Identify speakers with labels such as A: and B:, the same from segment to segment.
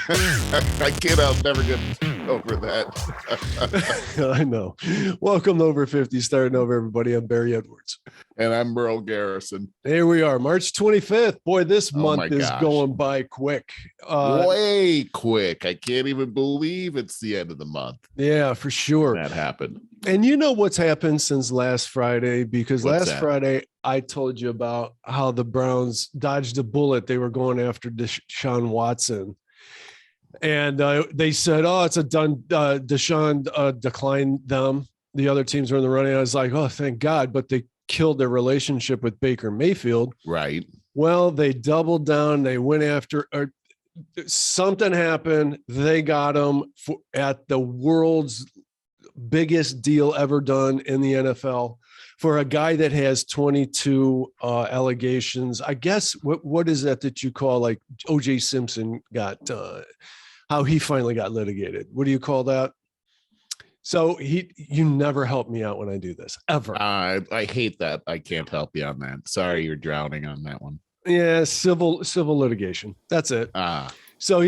A: I'll never get over that.
B: I know. Welcome to Over 50, starting over, everybody. I'm Barry Edwards.
A: And I'm Merle Garrison.
B: Here we are, March 25th. Boy, this month is
A: gosh.
B: going by quick.
A: Way quick. I can't even believe it's the end of the month.
B: Yeah, for sure.
A: That happened.
B: And you know what's happened since last Friday? Because
A: What's
B: last
A: that?
B: Friday, I told you about how the Browns dodged a bullet. They were going after Deshaun Watson. And they said, oh, it's a done. Deshaun declined them. The other teams were in the running. I was like, oh, thank God. But they killed their relationship with Baker Mayfield.
A: Right.
B: Well, they doubled down. They went after something happened. They got him at the world's biggest deal ever done in the NFL for a guy that has 22 allegations. I guess what is that you call, like O.J. Simpson got how he finally got litigated? What do you call that? So you never help me out when I do this, ever.
A: I hate that. I can't help you on that. Sorry, you're drowning on that one.
B: Yeah, civil litigation. That's it. So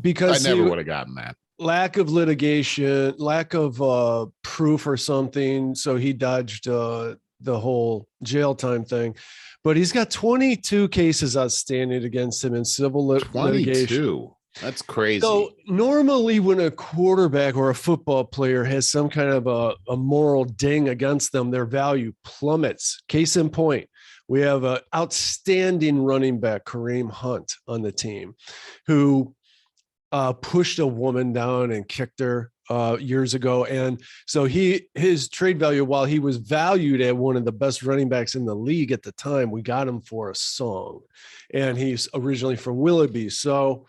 B: because
A: I never would have gotten that.
B: Lack of litigation, lack of proof or something. So he dodged the whole jail time thing. But he's got 22 cases outstanding against him in civil litigation.
A: That's crazy.
B: So normally when a quarterback or a football player has some kind of a moral ding against them, their value plummets. Case in point, we have an outstanding running back, Kareem Hunt, on the team, who pushed a woman down and kicked her years ago. And so his trade value, while he was valued at one of the best running backs in the league at the time, we got him for a song. And he's originally from Willoughby. So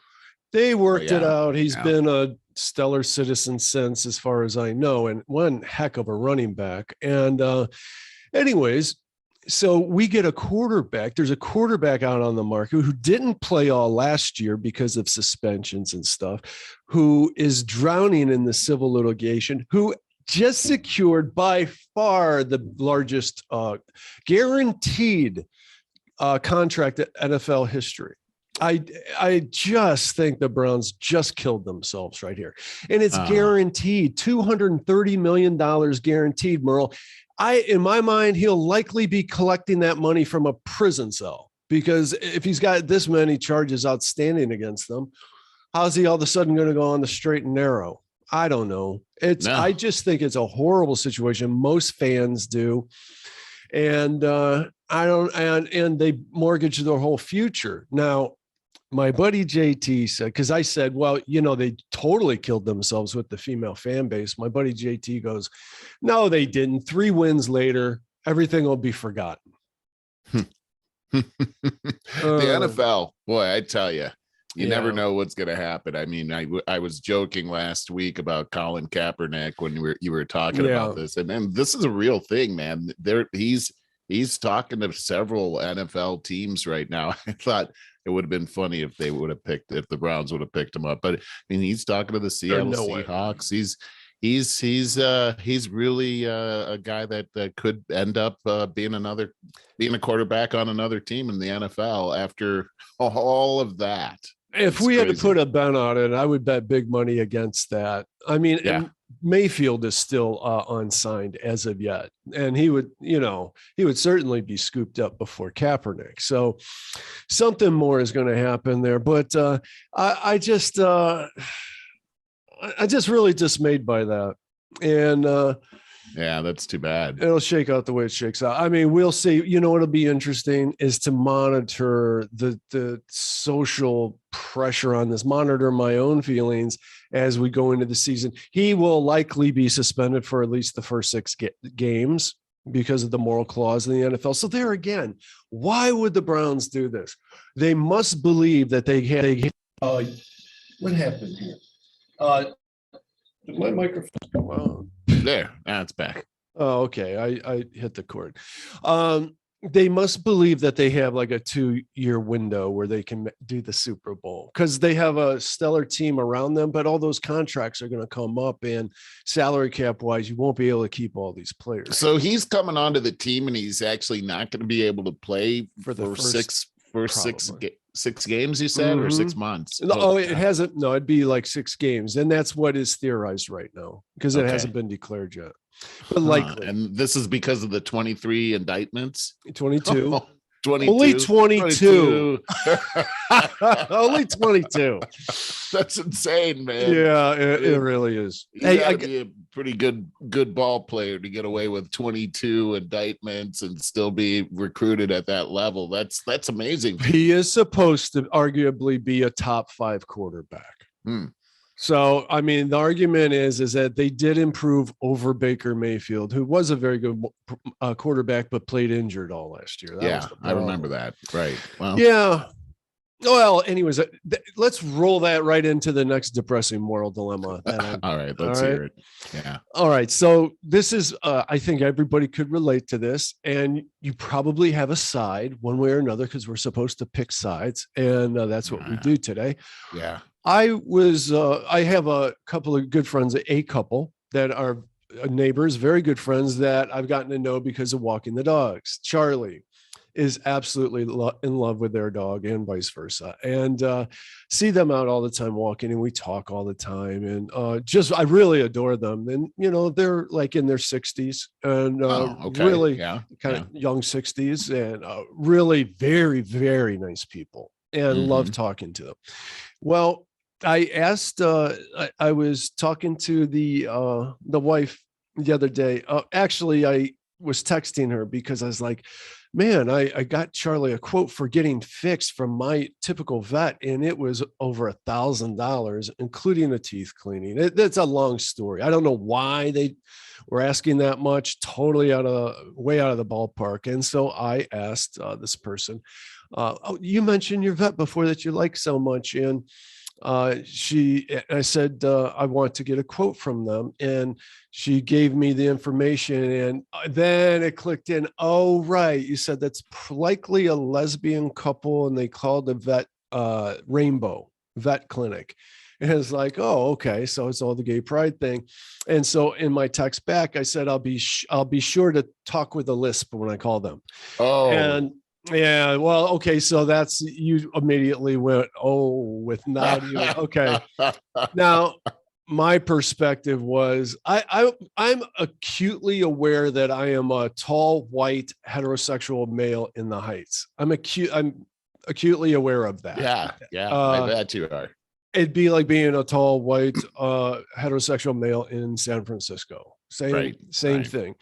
B: they worked it out. He's been a stellar citizen since, as far as I know, and one heck of a running back. And anyways, so we get a quarterback. There's a quarterback out on the market who didn't play all last year because of suspensions and stuff, who is drowning in the civil litigation, who just secured by far the largest guaranteed contract in NFL history. I just think the Browns just killed themselves right here. And it's guaranteed, $230 million guaranteed, Merle. In my mind, he'll likely be collecting that money from a prison cell, because if he's got this many charges outstanding against them, how's he all of a sudden going to go on the straight and narrow? I don't know. I just think it's a horrible situation. Most fans do. And and they mortgage their whole future. Now, my buddy JT said, because I said, well, they totally killed themselves with the female fan base. My buddy JT goes, no, they didn't. 3 wins later, everything will be forgotten.
A: The NFL, boy, I tell you, you never know what's going to happen. I mean, I was joking last week about Colin Kaepernick when you were talking about this, and this is a real thing, man. He's talking to several NFL teams right now. I thought it would have been funny if the Browns would have picked him up. But I mean, he's talking to the Seattle Seahawks. He's really a guy that could end up being a quarterback on another team in the NFL after all of that.
B: If we had to put a bet on it, I would bet big money against that. I mean, Mayfield is still unsigned as of yet, and he would certainly be scooped up before Kaepernick. So something more is going to happen there. But I just really dismayed by that. And
A: that's too bad.
B: It'll shake out the way it shakes out. I mean, we'll see. What'll be interesting is to monitor the social pressure on this, monitor my own feelings as we go into the season. He will likely be suspended for at least the first 6 games because of the moral clause in the NFL. So there again, why would the Browns do this? They must believe that what happened here? Did my microphone go out?
A: There, it's back.
B: Oh, okay. I hit the cord. They must believe that they have like a 2-year window where they can do the Super Bowl, because they have a stellar team around them, but all those contracts are going to come up, and salary cap wise, you won't be able to keep all these players.
A: So he's coming onto the team and he's actually not going to be able to play for the first six games, you said, or 6 months?
B: No, it hasn't. No, it'd be like 6 games. And that's what is theorized right now because it hasn't been declared yet. But likely.
A: And this is because of the 23 indictments?
B: 22.
A: 22.
B: Only 22. Only 22.
A: That's insane, man.
B: Yeah, it really is.
A: You gotta be a pretty good ball player to get away with 22 indictments and still be recruited at that level. That's amazing.
B: He is supposed to arguably be a top 5 quarterback. So, I mean, the argument is that they did improve over Baker Mayfield, who was a very good quarterback, but played injured all last year.
A: I remember that. Right. Well,
B: yeah. Well, anyways, let's roll that right into the next depressing moral dilemma.
A: All right. Let's hear it. Yeah.
B: All right. So this is, I think everybody could relate to this, and you probably have a side one way or another because we're supposed to pick sides, and that's what we do today.
A: Yeah.
B: I have a couple of good friends, a couple that are neighbors, very good friends that I've gotten to know because of walking the dogs. Charlie is absolutely in love with their dog and vice versa. And see them out all the time walking, and we talk all the time. And I really adore them. And, they're like in their 60s and really kind of young 60s and really very, very nice people, and love talking to them. Well, I asked, I was talking to the wife the other day. Actually, I was texting her because I was like, man, I got Charlie a quote for getting fixed from my typical vet, and it was over $1,000, including the teeth cleaning. That's a long story. I don't know why they were asking that much, totally way out of the ballpark. And so I asked this person, you mentioned your vet before that you like so much. And I said, I want to get a quote from them. And she gave me the information, and then it clicked in. Oh, right. You said that's likely a lesbian couple, and they called the vet Rainbow Vet Clinic. And it's like, oh, okay. So it's all the gay pride thing. And so in my text back, I said, I'll be sure to talk with a lisp when I call them.
A: Oh,
B: and yeah, well, okay. So that's, you immediately went, with not even, okay. Now, my perspective was I'm acutely aware that I am a tall, white, heterosexual male in the Heights. I'm acutely aware of that.
A: Yeah. I bet you are.
B: It'd be like being a tall, white, heterosexual male in San Francisco. Same thing.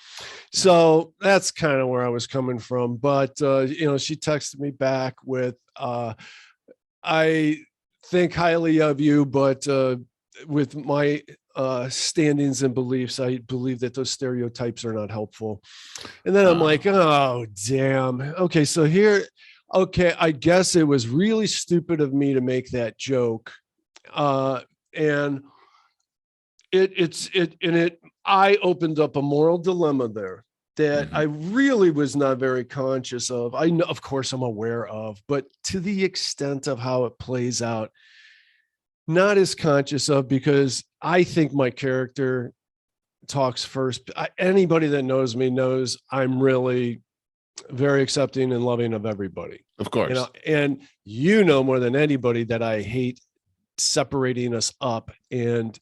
B: So that's kind of where I was coming from. But, she texted me back with, I think highly of you, but with my standings and beliefs, I believe that those stereotypes are not helpful. And then I'm like, oh, damn. Okay, so I guess it was really stupid of me to make that joke. And I opened up a moral dilemma there that I really was not very conscious of. I know, of course, I'm aware of, but to the extent of how it plays out, not as conscious of, because I think my character talks first. Anybody that knows me knows I'm really very accepting and loving of everybody.
A: Of course.
B: And more than anybody that I hate separating us up and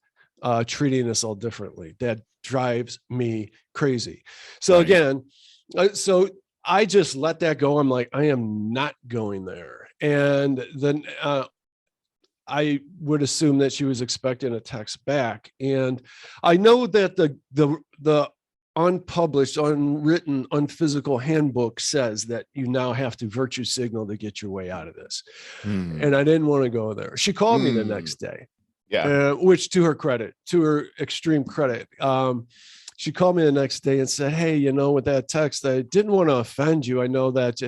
B: treating us all differently. That drives me crazy. So again, so I just let that go. I'm like, I am not going there. And then I would assume that she was expecting a text back. And I know that the unpublished, unwritten, unphysical handbook says that you now have to virtue signal to get your way out of this. And I didn't want to go there. She called me the next day.
A: Yeah.
B: Which to her extreme credit, she called me the next day and said, hey, with that text, I didn't want to offend you. I know that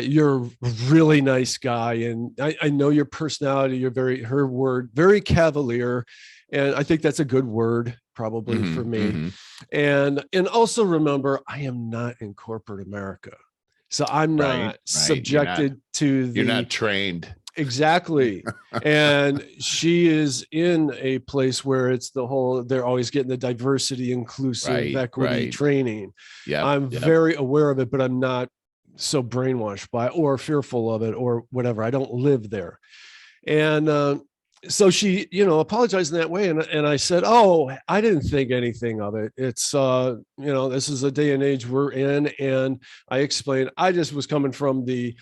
B: you're a really nice guy, and I know your personality. You're very cavalier. And I think that's a good word probably for me. And also remember, I am not in corporate America. So I'm not subjected to
A: you're not trained.
B: Exactly. And she is in a place where it's they're always getting the diversity, inclusive, equity training. Yeah. I'm very aware of it, but I'm not so brainwashed by it or fearful of it or whatever. I don't live there. And so she, apologized in that way. And I said, oh, I didn't think anything of it. It's, this is a day and age we're in. And I explained, I just was coming from the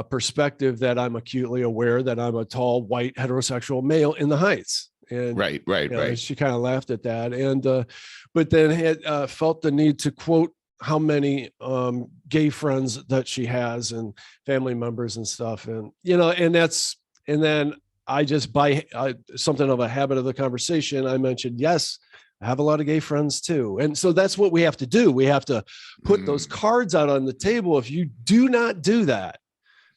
B: perspective that I'm acutely aware that I'm a tall, white, heterosexual male in the Heights. And
A: right.
B: She kind of laughed at that. And, but then had felt the need to quote how many gay friends that she has and family members and stuff. And, and then I just, by something of a habit of the conversation, I mentioned, yes, I have a lot of gay friends too. And so that's what we have to do. We have to put those cards out on the table. If you do not do that,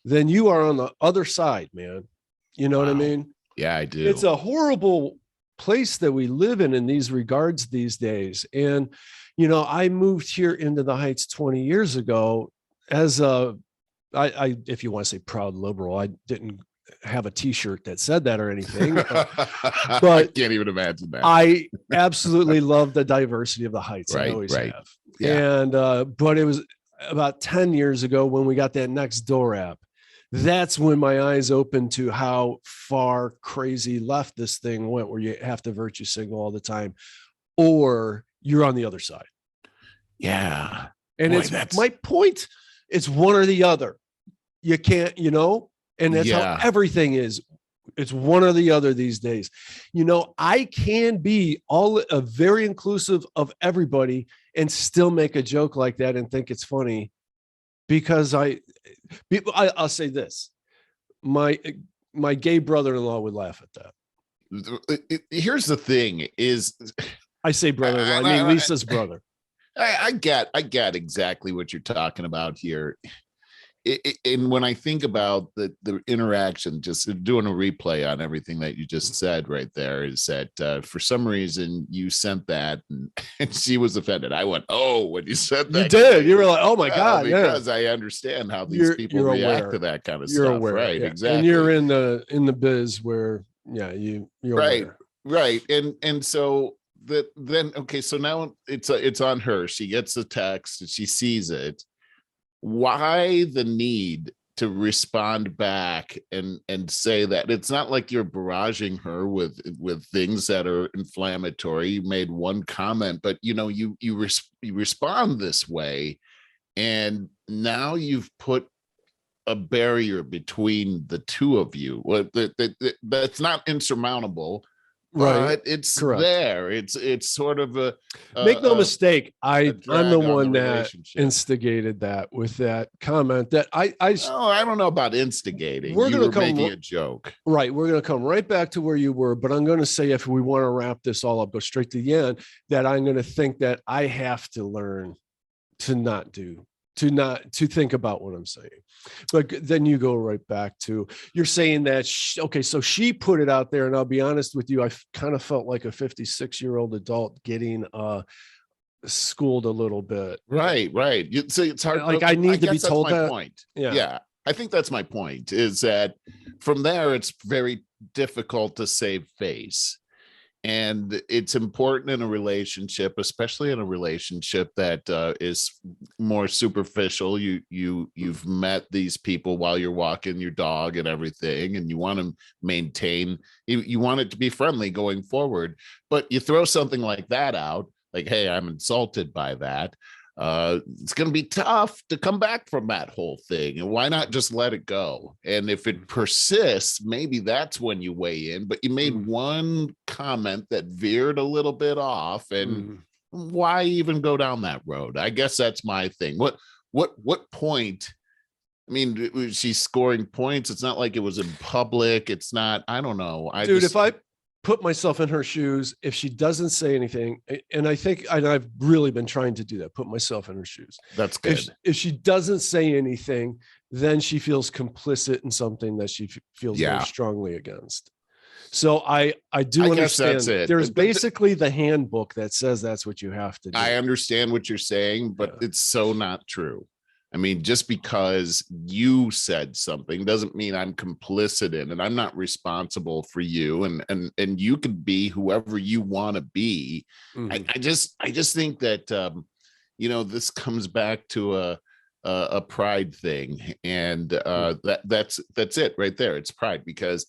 B: then you are on the other side, man. You know what I mean?
A: Yeah, I do.
B: It's a horrible place that we live in these regards these days. And, I moved here into the Heights 20 years ago as I if you want to say proud liberal, I didn't have a t-shirt that said that or anything, but
A: I can't even imagine that.
B: I absolutely love the diversity of the Heights. I always have.
A: Yeah.
B: And, but it was about 10 years ago when we got that Next Door app. That's when my eyes opened to how far crazy left this thing went, where you have to virtue signal all the time, or you're on the other side.
A: Yeah.
B: And it's my point. It's one or the other. You can't, and that's how everything is. It's one or the other these days. I can be very inclusive of everybody and still make a joke like that and think it's funny, because I'll say this. My gay brother-in-law would laugh at that.
A: Here's the thing is,
B: I say brother-in-law, I mean Lisa's brother.
A: I get exactly what you're talking about here. And when I think about the interaction, just doing a replay on everything that you just said right there, is that for some reason you sent that and she was offended. I went, oh, when you said that.
B: You did. You were like, oh my God.
A: Because I understand how these people react to that kind of stuff.
B: Aware,
A: right.
B: Yeah.
A: Exactly.
B: And you're in the biz where, you're
A: right.
B: aware.
A: Right. And so so now it's on her. She gets the text and she sees it. Why the need to respond back and say that? It's not like you're barraging her with things that are inflammatory. You made one comment, but you respond this way, and now you've put a barrier between the two of you. Well, that's not insurmountable.
B: Right.
A: But it's
B: correct.
A: There. It's sort of a
B: make no mistake. I'm the one that
A: instigated
B: that with that comment that I
A: don't know about instigating.
B: We're going to
A: making a joke.
B: Right. We're going to come right back to where you were, but I'm going to say, if we want to wrap this all up, go straight to the end, that I'm going to think that I have to learn to think about what I'm saying. But then you go right back to, you're saying that, so she put it out there, and I'll be honest with you, I kind of felt like a 56-year-old adult getting schooled a little bit.
A: Right. It's hard.
B: Like, I need to be told that.
A: Point. Yeah. I think that's my point, is that from there, it's very difficult to save face. And it's important in a relationship, especially in a relationship that is more superficial. You've met these people while you're walking your dog and everything, and you want to maintain, you want it to be friendly going forward. But you throw something like that out, like, hey, I'm insulted by that. It's going to be tough to come back from that whole thing. And why not just let it go? And if it persists, maybe that's when you weigh in. But you made one comment that veered a little bit off, and why even go down that road? I guess that's my thing. What point? I mean, she's scoring points. It's not like it was in public. It's not, I don't know.
B: If I put myself in her shoes, if she doesn't say anything, and I think I've really been trying to do that, put myself in her shoes.
A: That's good.
B: If she doesn't say anything, then she feels complicit in something that she feels very strongly against. So I do understand.
A: That's it.
B: There's basically the handbook that says that's what you have to do.
A: I understand what you're saying, but it's so not true. I mean, just because you said something doesn't mean I'm complicit in it. I'm not responsible for you, and you can be whoever you want to be. I just think that this comes back to a pride thing, and that's it right there. It's pride because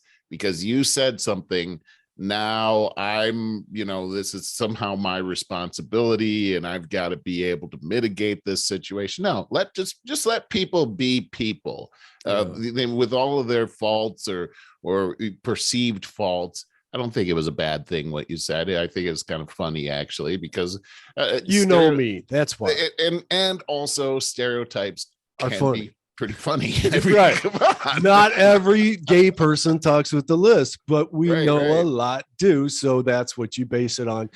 A: you said something. Now I'm, this is somehow my responsibility, and I've got to be able to mitigate this situation. No, just let people be people, with all of their faults or perceived faults. I don't think it was a bad thing what you said. I think it's kind of funny actually, because
B: know me. That's why.
A: And also stereotypes
B: are
A: can
B: funny.
A: be pretty funny.
B: Right. Not every gay person talks with the list, but we know a lot do. So that's what you base it on.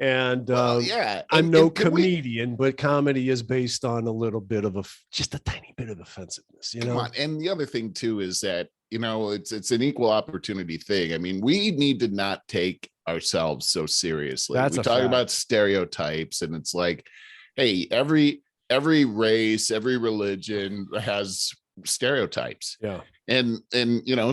B: And I'm no comedian, but comedy is based on a little bit of just a tiny bit of offensiveness,
A: Come on. And the other thing too is that, it's an equal opportunity thing. I mean, we need to not take ourselves so seriously. We talk about stereotypes, and it's like, hey, every race, every religion has stereotypes.
B: Yeah.
A: And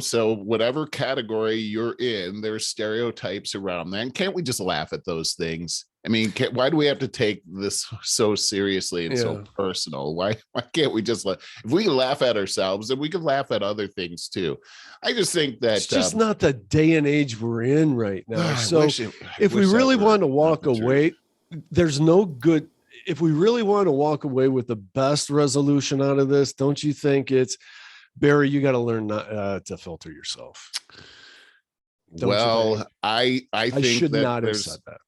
A: so whatever category you're in, there's stereotypes around that. And can't we just laugh at those things? I mean, why do we have to take this so seriously and so personal? Why can't we just if we laugh at ourselves, then we can laugh at other things too? I just think that
B: it's just not the day and age we're in right now. So if we really want to walk away, there's no good. If we really want to walk away with the best resolution out of this, don't you think it's, Barry, you got to learn not to filter yourself?
A: I think
B: should
A: that
B: not have said that.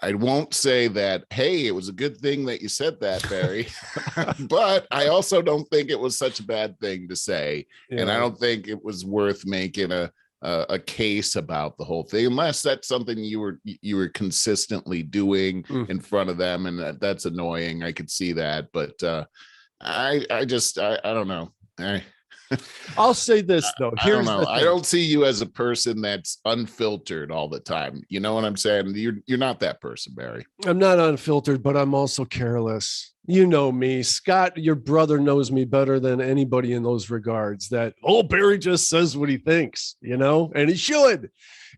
A: I won't say that, hey, it was a good thing that you said that, Barry, but I also don't think it was such a bad thing to say. Yeah. And I don't think it was worth making a case about the whole thing, unless that's something you were consistently doing in front of them, and that's annoying. I could see that, but I don't know.
B: I'll say this though.
A: I don't see you as a person that's unfiltered all the time. You know what I'm saying? You're not that person, Barry.
B: I'm not unfiltered, but I'm also careless. You know me, Scott, your brother knows me better than anybody in those regards, that, Barry just says what he thinks, and he should.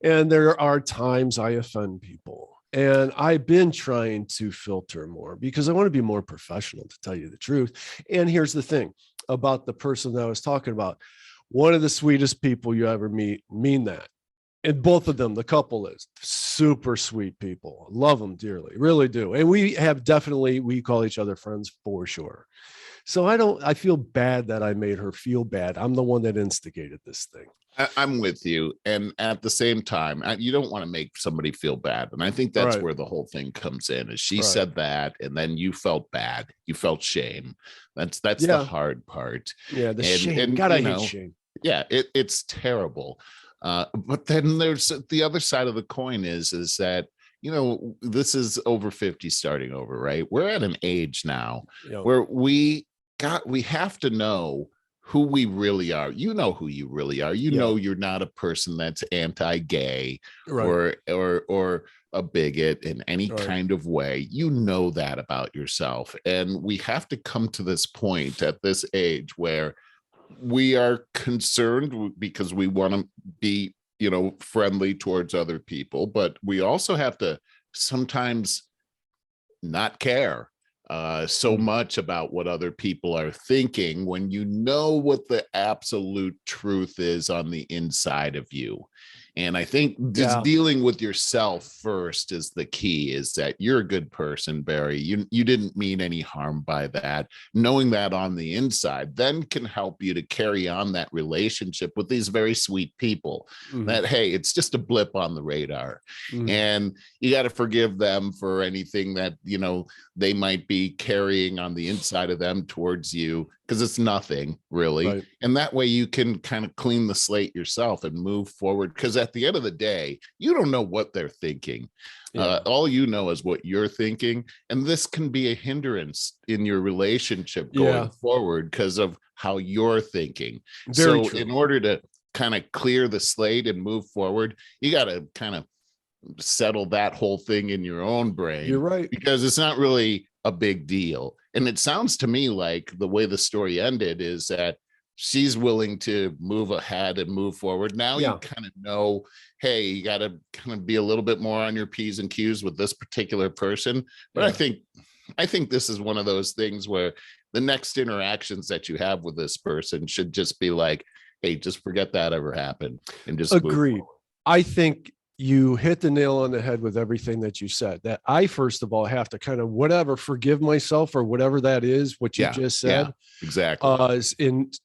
B: And there are times I offend people. And I've been trying to filter more because I want to be more professional, to tell you the truth. And here's the thing about the person that I was talking about. One of the sweetest people you ever mean that. And both of them, the couple is super sweet people. Love them dearly, really do. And we call each other friends for sure. So I feel bad that I made her feel bad. I'm the one that instigated this thing.
A: I'm with you. And at the same time, you don't want to make somebody feel bad. And I think that's where the whole thing comes in, is she said that, and then you felt bad. You felt shame. That's the hard part.
B: Yeah. The shame. God, I hate shame.
A: Yeah. It's terrible. But then there's the other side of the coin is that, this is over 50 starting over, right? We're at an age now where we have to know who we really are. You know who you really are. You know you're not a person that's anti-gay or a bigot in any kind of way. You know that about yourself. And we have to come to this point at this age where we are concerned because we want to be, friendly towards other people, but we also have to sometimes not care so much about what other people are thinking when you know what the absolute truth is on the inside of you. And I think just dealing with yourself first is the key, is that you're a good person, Barry. You didn't mean any harm by that. Knowing that on the inside then can help you to carry on that relationship with these very sweet people. That, hey, it's just a blip on the radar. And you got to forgive them for anything that, they might be carrying on the inside of them towards you, because it's nothing really. And that way you can kind of clean the slate yourself and move forward. Because at the end of the day, you don't know what they're thinking. All you know is what you're thinking. And this can be a hindrance in your relationship going forward because of how you're thinking. Very true. In order to kind of clear the slate and move forward, you got to kind of settle that whole thing in your own brain.
B: You're right.
A: Because it's not really a big deal. And it sounds to me like the way the story ended is that she's willing to move ahead and move forward. Now you kind of know, hey, you got to kind of be a little bit more on your P's and Q's with this particular person. But I think I think this is one of those things where the next interactions that you have with this person should just be like, hey, just forget that ever happened and just
B: Agreed. I think you hit the nail on the head with everything that you said, that I, first of all, have to kind of forgive myself or whatever that is, what you just said.
A: Yeah, exactly.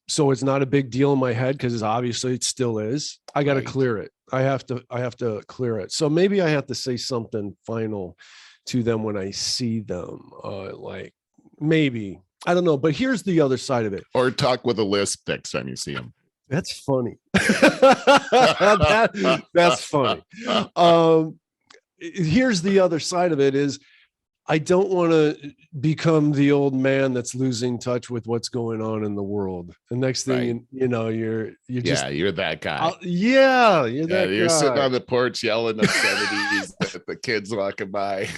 B: So it's not a big deal in my head, because obviously it still is. I got to clear it. I have to clear it. So maybe I have to say something final to them when I see them. Like maybe, I don't know, but here's the other side of it.
A: Or talk with a lisp next time you see them.
B: That's funny. That's funny. Here's the other side of it is, I don't want to become the old man that's losing touch with what's going on in the world. The next thing you know, you're just,
A: you're that guy.
B: You're that
A: you're
B: guy.
A: sitting on the porch yelling obscenities at the kids walking by.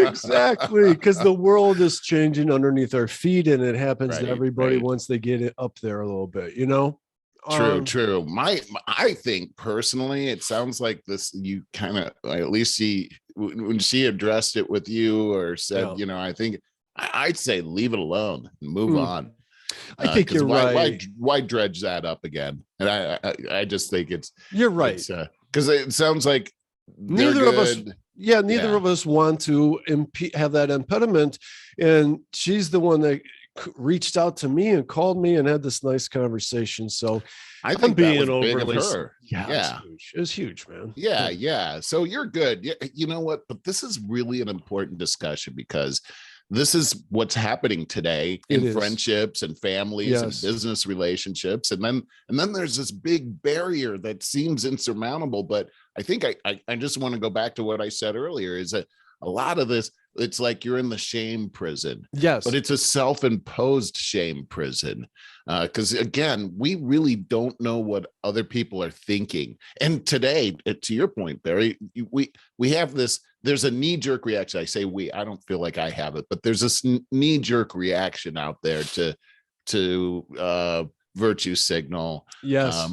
B: Exactly, because the world is changing underneath our feet, and it happens to everybody once they get it up there a little bit, you know.
A: True. I think personally, it sounds like this. You kind of, at least when she addressed it with you or said, you know, I think I'd say leave it alone and move on.
B: I think you're right.
A: Why dredge that up again? And I just think
B: you're right,
A: because it sounds like
B: neither of us want to have that impediment, and she's the one that reached out to me and called me and had this nice conversation. So
A: I think being overly,
B: it was huge, man.
A: Yeah. So you're good. You know what? But this is really an important discussion, because this is what's happening today in friendships and families and business relationships. And then there's this big barrier that seems insurmountable. But I think I just want to go back to what I said earlier, is that a lot of this, it's like you're in the shame prison.
B: Yes.
A: But it's a self-imposed shame prison. Because again, we really don't know what other people are thinking. And today, to your point, Barry, we have this, there's a knee-jerk reaction. I say I don't feel like I have it, but there's this knee-jerk reaction out there to virtue signal.
B: Yes.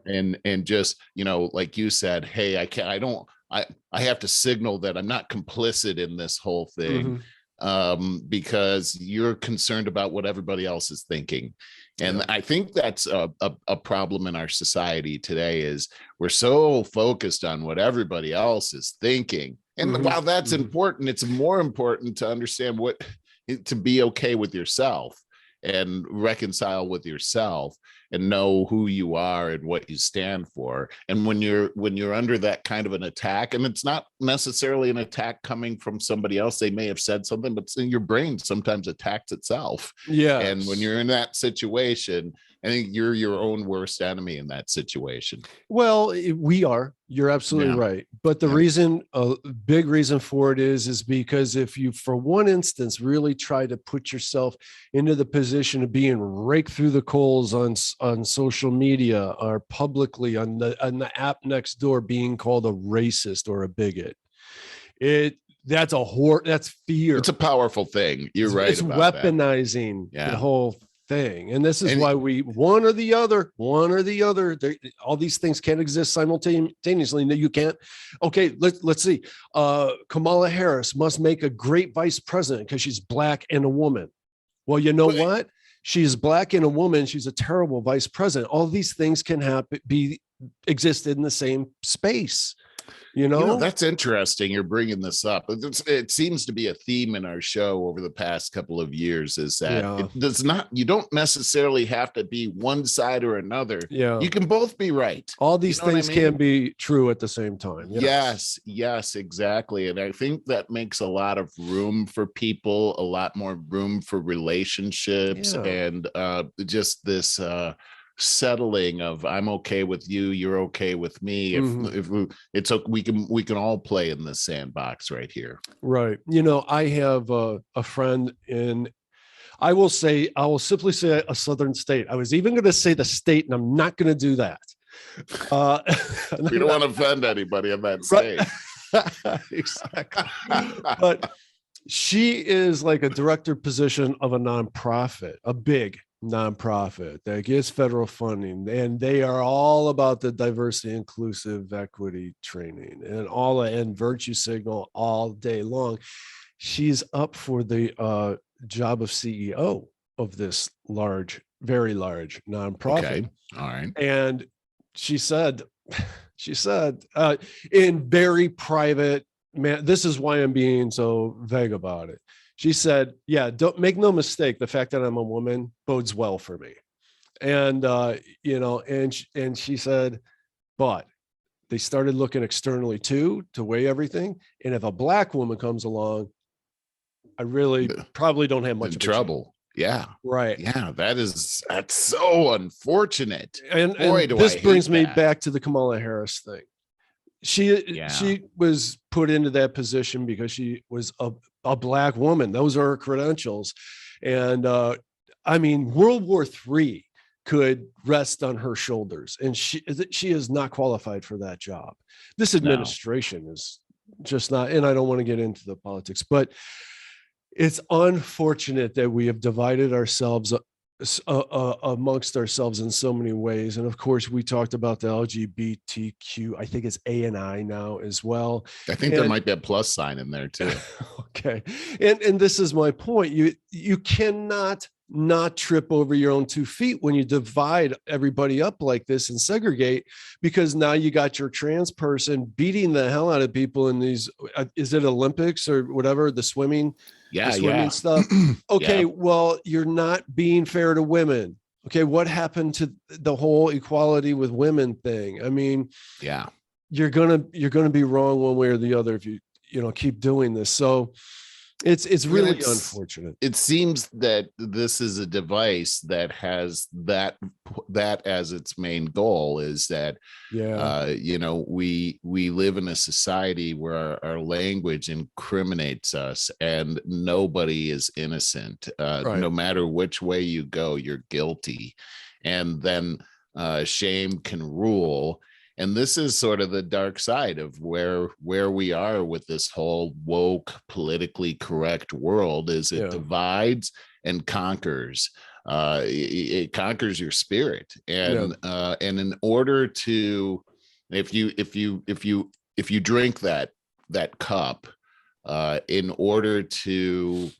A: And just, you know, like you said, hey, I have to signal that I'm not complicit in this whole thing, because you're concerned about what everybody else is thinking. And I think that's a problem in our society today, is we're so focused on what everybody else is thinking. And while that's important, it's more important to understand to be okay with yourself and reconcile with yourself and know who you are and what you stand for. And when you're under that kind of an attack, and it's not necessarily an attack coming from somebody else, they may have said something, but your brain sometimes attacks itself.
B: Yeah.
A: And when you're in that situation, I think you're your own worst enemy in that situation.
B: Well, you're absolutely right. But the reason, a big reason for it is because if you, for one instance, really try to put yourself into the position of being raked through the coals on social media or publicly on the app next door, being called a racist or a bigot, that's fear.
A: It's a powerful thing. You're right.
B: It's weaponizing the whole thing. And this is why one or the other, all these things can't exist simultaneously. No, you can't. Okay, let's see. Kamala Harris must make a great vice president because she's black and a woman. Well, you know what? She's black and a woman. She's a terrible vice president. All these things can exist in the same space. You know,
A: that's interesting. You're bringing this up. It seems to be a theme in our show over the past couple of years, is that you don't necessarily have to be one side or another.
B: Yeah.
A: You can both be right.
B: All these things can be true at the same time.
A: Yes, exactly. And I think that makes a lot of room for people, a lot more room for relationships, and just this settling of, I'm okay with you, you're okay with me. We can all play in this sandbox right here.
B: Right. You know, I have a friend I will simply say a southern state. I was even going to say the state, and I'm not going to do that.
A: We don't want to offend anybody in that state.
B: Exactly. But she is like a director position of a nonprofit, a big nonprofit that gets federal funding, and they are all about the diversity, inclusive, equity training and virtue signal all day long. she's up for the job of CEO of this very large nonprofit.
A: Okay. All right.
B: And she said, in very private, man, this is why I'm being so vague about it. She said, yeah, don't make no mistake. The fact that I'm a woman bodes well for me. And, and she said, but they started looking externally too, to weigh everything. And if a black woman comes along, I really probably don't have much
A: in trouble. Yeah.
B: Right.
A: Yeah. That's so unfortunate.
B: And
A: Boy, do
B: this
A: I
B: brings
A: hate
B: me
A: that.
B: back to the Kamala Harris thing. She was put into that position because she was a black woman. Those are her credentials. And I mean, World War III could rest on her shoulders, and she is not qualified for that job. This administration is just not, and I don't want to get into the politics, but it's unfortunate that we have divided ourselves amongst ourselves in so many ways. And of course, we talked about the LGBTQ. I think it's A and I now as well.
A: I think there might be a plus sign in there too.
B: Okay. And this is my point. You cannot not trip over your own 2 feet when you divide everybody up like this and segregate, because now you got your trans person beating the hell out of people in these, is it Olympics or whatever, the swimming stuff. Okay. Yeah. Well, you're not being fair to women. Okay. What happened to the whole equality with women thing? I mean,
A: yeah,
B: you're going to be wrong one way or the other if you keep doing this. So it's really unfortunate.
A: It seems that this is a device that has that as its main goal, is that we live in a society where our language incriminates us, and nobody is innocent. Right. No matter which way you go, you're guilty, and then shame can rule. And this is sort of the dark side of where we are with this whole woke, politically correct world. Is it divides and conquers. It conquers your spirit, and in order to, if you drink that cup, in order to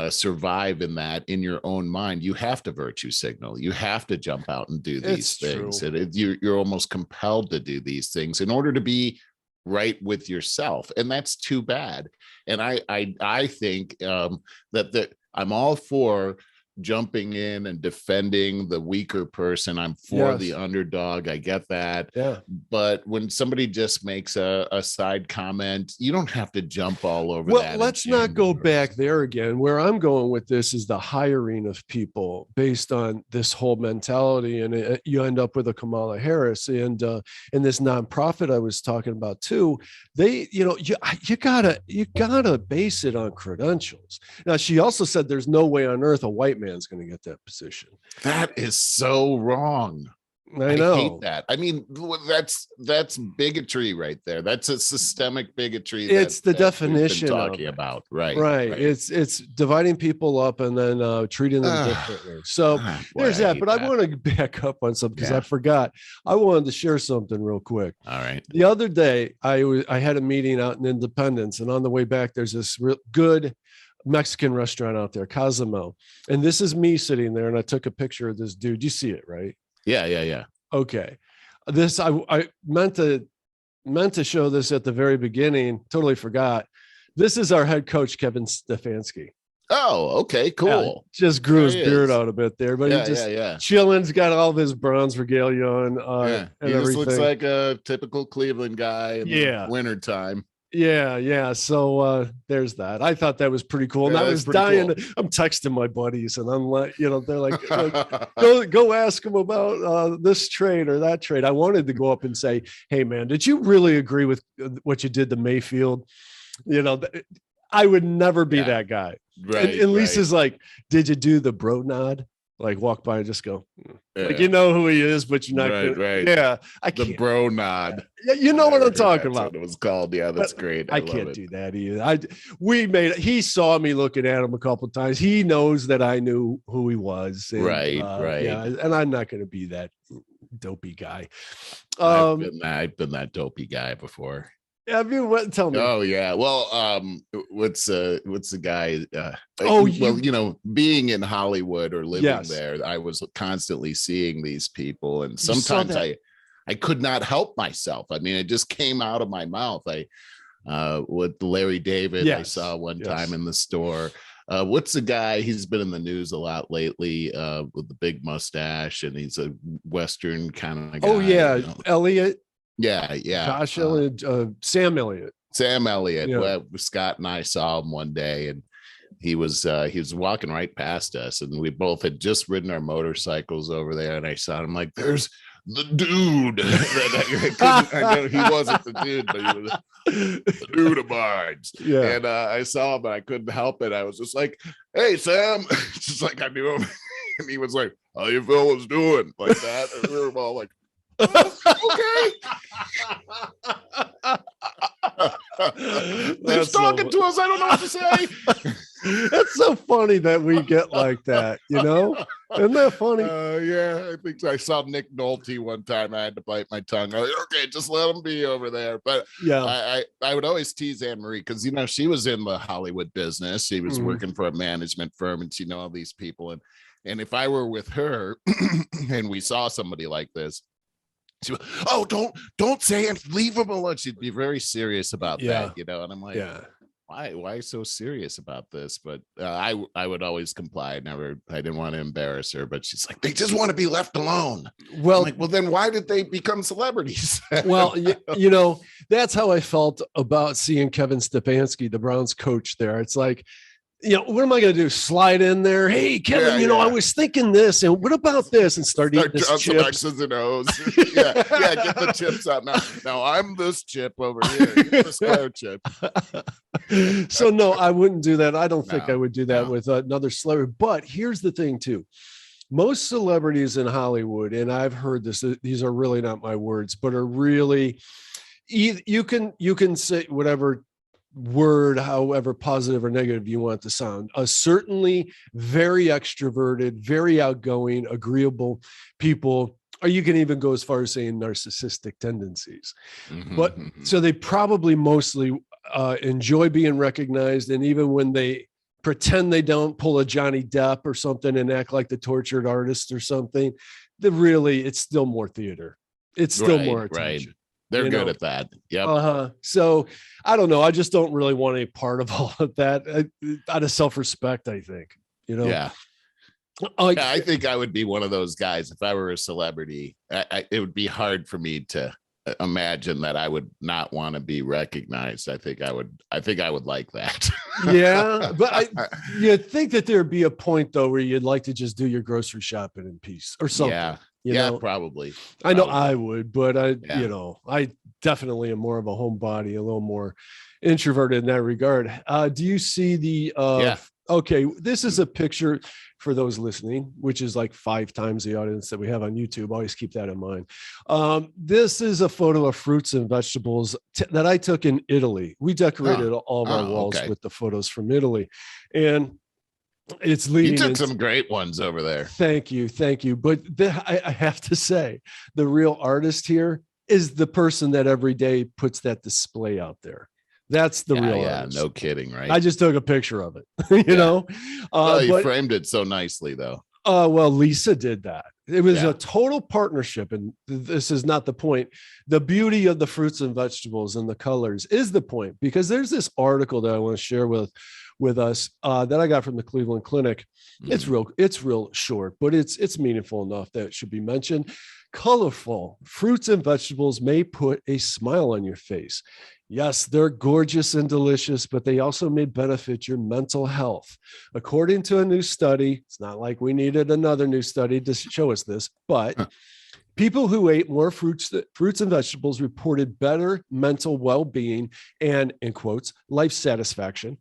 A: survive in your own mind, you have to virtue signal. You have to jump out and do these things. You're almost compelled to do these things in order to be right with yourself, and that's too bad. And I think that I'm all for jumping in and defending the weaker person. I'm for the underdog. I get that. Yeah. But when somebody just makes a side comment, you don't have to jump all over that. Well,
B: let's not go back there again. Where I'm going with this is the hiring of people based on this whole mentality. And you end up with a Kamala Harris and this nonprofit I was talking about too. They, you gotta base it on credentials. Now, she also said there's no way on earth a white man's going to get that position.
A: That is so wrong.
B: I know.
A: Hate that. I mean, that's bigotry right there. That's a systemic bigotry.
B: It's the definition
A: talking about. Right.
B: It's dividing people up and then treating them differently. So there's that. But I want to back up on something because I forgot. I wanted to share something real quick.
A: All right.
B: The other day, I had a meeting out in Independence, and on the way back, there's this real good Mexican restaurant out there, Cozumel. And this is me sitting there, and I took a picture of this dude. You see it, right?
A: Yeah.
B: Okay. This, I meant to show this at the very beginning. Totally forgot. This is our head coach, Kevin Stefanski.
A: Oh, okay, cool.
B: Yeah, just grew his beard out a bit there, but he just chilling's got all of his bronze regalia on. And
A: he just looks like a typical Cleveland guy in the wintertime.
B: Yeah. So there's that. I thought that was pretty cool. And I was dying. Cool. I'm texting my buddies, and I'm like, they're like go ask them about this trade or that trade. I wanted to go up and say, hey man, did you really agree with what you did to Mayfield? I would never be that guy.
A: Right.
B: And Lisa's like, did you do the bro nod? Like walk by and just go, like, who he is, but you're not
A: right.
B: Yeah.
A: The bro nod.
B: Yeah, you know what I'm talking about.
A: What it was called. Yeah, that's great.
B: I can't do that either. He saw me looking at him a couple of times. He knows that I knew who he was. And,
A: right.
B: Yeah, and I'm not going to be that dopey guy.
A: I've been that dopey guy before.
B: Have you? Tell me.
A: Oh yeah. Well, what's the guy? Being in Hollywood or living there, I was constantly seeing these people, and sometimes I could not help myself. I mean, it just came out of my mouth. With Larry David, I saw one time in the store. What's the guy? He's been in the news a lot lately with the big mustache, and he's a Western kind of guy.
B: Oh yeah, Elliot.
A: Yeah.
B: Josh Elliott, Sam Elliott.
A: Yeah. Well, Scott and I saw him one day, and he was walking right past us, and we both had just ridden our motorcycles over there, and I saw him like, there's the dude. I know he wasn't the dude, but he was the dude of Barnes. Yeah. And I saw him, and I couldn't help it. I was just like, hey, Sam. Just like I knew him. And he was like, how you fellas doing? Like that. And we were all like, okay. He's talking to us. I don't know what to say.
B: It's so funny that we get like that, you know? Isn't that funny?
A: Yeah, I think so. I saw Nick Nolte one time. I had to bite my tongue. I was like, okay, just let him be over there. But yeah, I would always tease Anne Marie because she was in the Hollywood business. She was working for a management firm, and she knew all these people. And if I were with her and we saw somebody like this, she would, oh, don't say it, leave him alone. She'd be very serious about that, And I'm like, why so serious about this? But I would always comply. I didn't want to embarrass her, but she's like, they just want to be left alone. Well, I'm like, well, then why did they become celebrities?
B: Well, that's how I felt about seeing Kevin Stefanski, the Browns coach there. It's like, what am I going to do? Slide in there. Hey, Kevin, I was thinking this, and what about this? And start eating this chips.
A: X's and O's. Get the chips out now. Now I'm this chip over here. You're the square chip.
B: So no, I wouldn't do that. I don't think I would do that with another celebrity. But here's the thing, too. Most celebrities in Hollywood, and I've heard this, these are really not my words, but are really, you can say whatever word, however positive or negative you want to sound, certainly very extroverted, very outgoing, agreeable people, or you can even go as far as saying narcissistic tendencies. But so they probably mostly enjoy being recognized, and even when they pretend they don't, pull a Johnny Depp or something and act like the tortured artist or something, it's still more theater. It's still more attention.
A: Right. They're good at that.
B: Yep. So I don't know. I just don't really want any part of all of that out of self-respect, I think,
A: Yeah. I think I would be one of those guys. If I were a celebrity, it would be hard for me to imagine that I would not want to be recognized. I think I would like that.
B: Yeah. But you'd think that there'd be a point though, where you'd like to just do your grocery shopping in peace or something. Yeah.
A: Probably.
B: I know I would, but I definitely am more of a homebody, a little more introverted in that regard. Do you see the, okay, this is a picture for those listening, which is like 5 times the audience that we have on YouTube. Always keep that in mind. This is a photo of fruits and vegetables that I took in Italy. We decorated all of our walls with the photos from Italy, and it's leading.
A: You took some great ones over there.
B: Thank you. But I have to say, the real artist here is the person that every day puts that display out there. That's the real artist.
A: No kidding, right?
B: I just took a picture of it. You know,
A: you framed it so nicely, though.
B: Well, Lisa did that. It was a total partnership, and this is not the point. The beauty of the fruits and vegetables and the colors is the point, because there's this article that I want to share with us that I got from the Cleveland Clinic. Mm-hmm. It's real short, but it's meaningful enough that it should be mentioned. Colorful fruits and vegetables may put a smile on your face. Yes, they're gorgeous and delicious, but they also may benefit your mental health. According to a new study, it's not like we needed another new study to show us this, but people who ate more fruits and vegetables reported better mental well-being and, in quotes, life satisfaction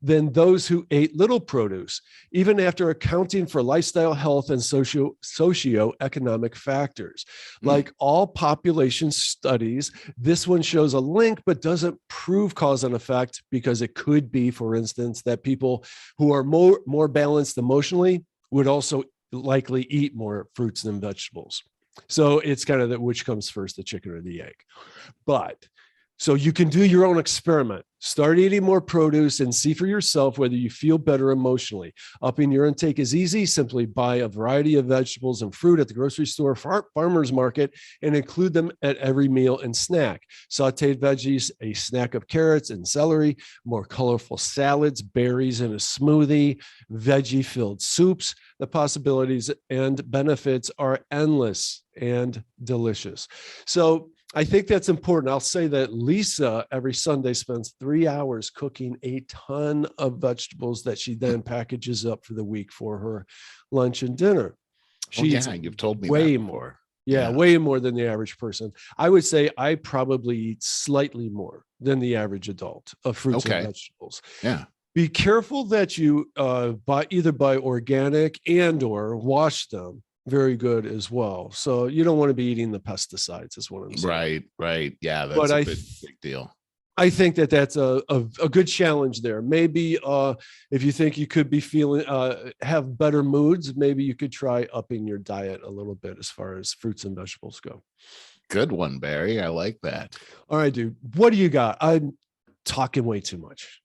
B: than those who ate little produce, even after accounting for lifestyle, health, and socioeconomic factors. Like all population studies, this one shows a link, but doesn't prove cause and effect, because it could be, for instance, that people who are more balanced emotionally would also likely eat more fruits and vegetables. So it's kind of that, which comes first, the chicken or the egg. But So you can do your own experiment. Start eating more produce and see for yourself whether you feel better emotionally. Upping your intake is easy. Simply buy a variety of vegetables and fruit at the grocery store, farmer's market, and include them at every meal and snack. Sauteed veggies, a snack of carrots and celery, more colorful salads, berries in a smoothie, veggie-filled soups. The possibilities and benefits are endless and delicious. So I think that's important. I'll say that Lisa every Sunday spends 3 hours cooking a ton of vegetables that she then packages up for the week for her lunch and dinner. She eats
A: you've told me
B: way
A: that
B: more. Yeah, way more than the average person. I would say I probably eat slightly more than the average adult of fruits and vegetables.
A: Yeah.
B: Be careful that you buy organic and or wash them very good as well. So you don't want to be eating the pesticides is what I'm saying.
A: Right. Yeah, that's a big deal.
B: I think that that's a good challenge there. Maybe if you think you could be feeling have better moods, maybe you could try upping your diet a little bit as far as fruits and vegetables go.
A: Good one, Barry. I like that.
B: All right, dude. What do you got? I'm talking way too much.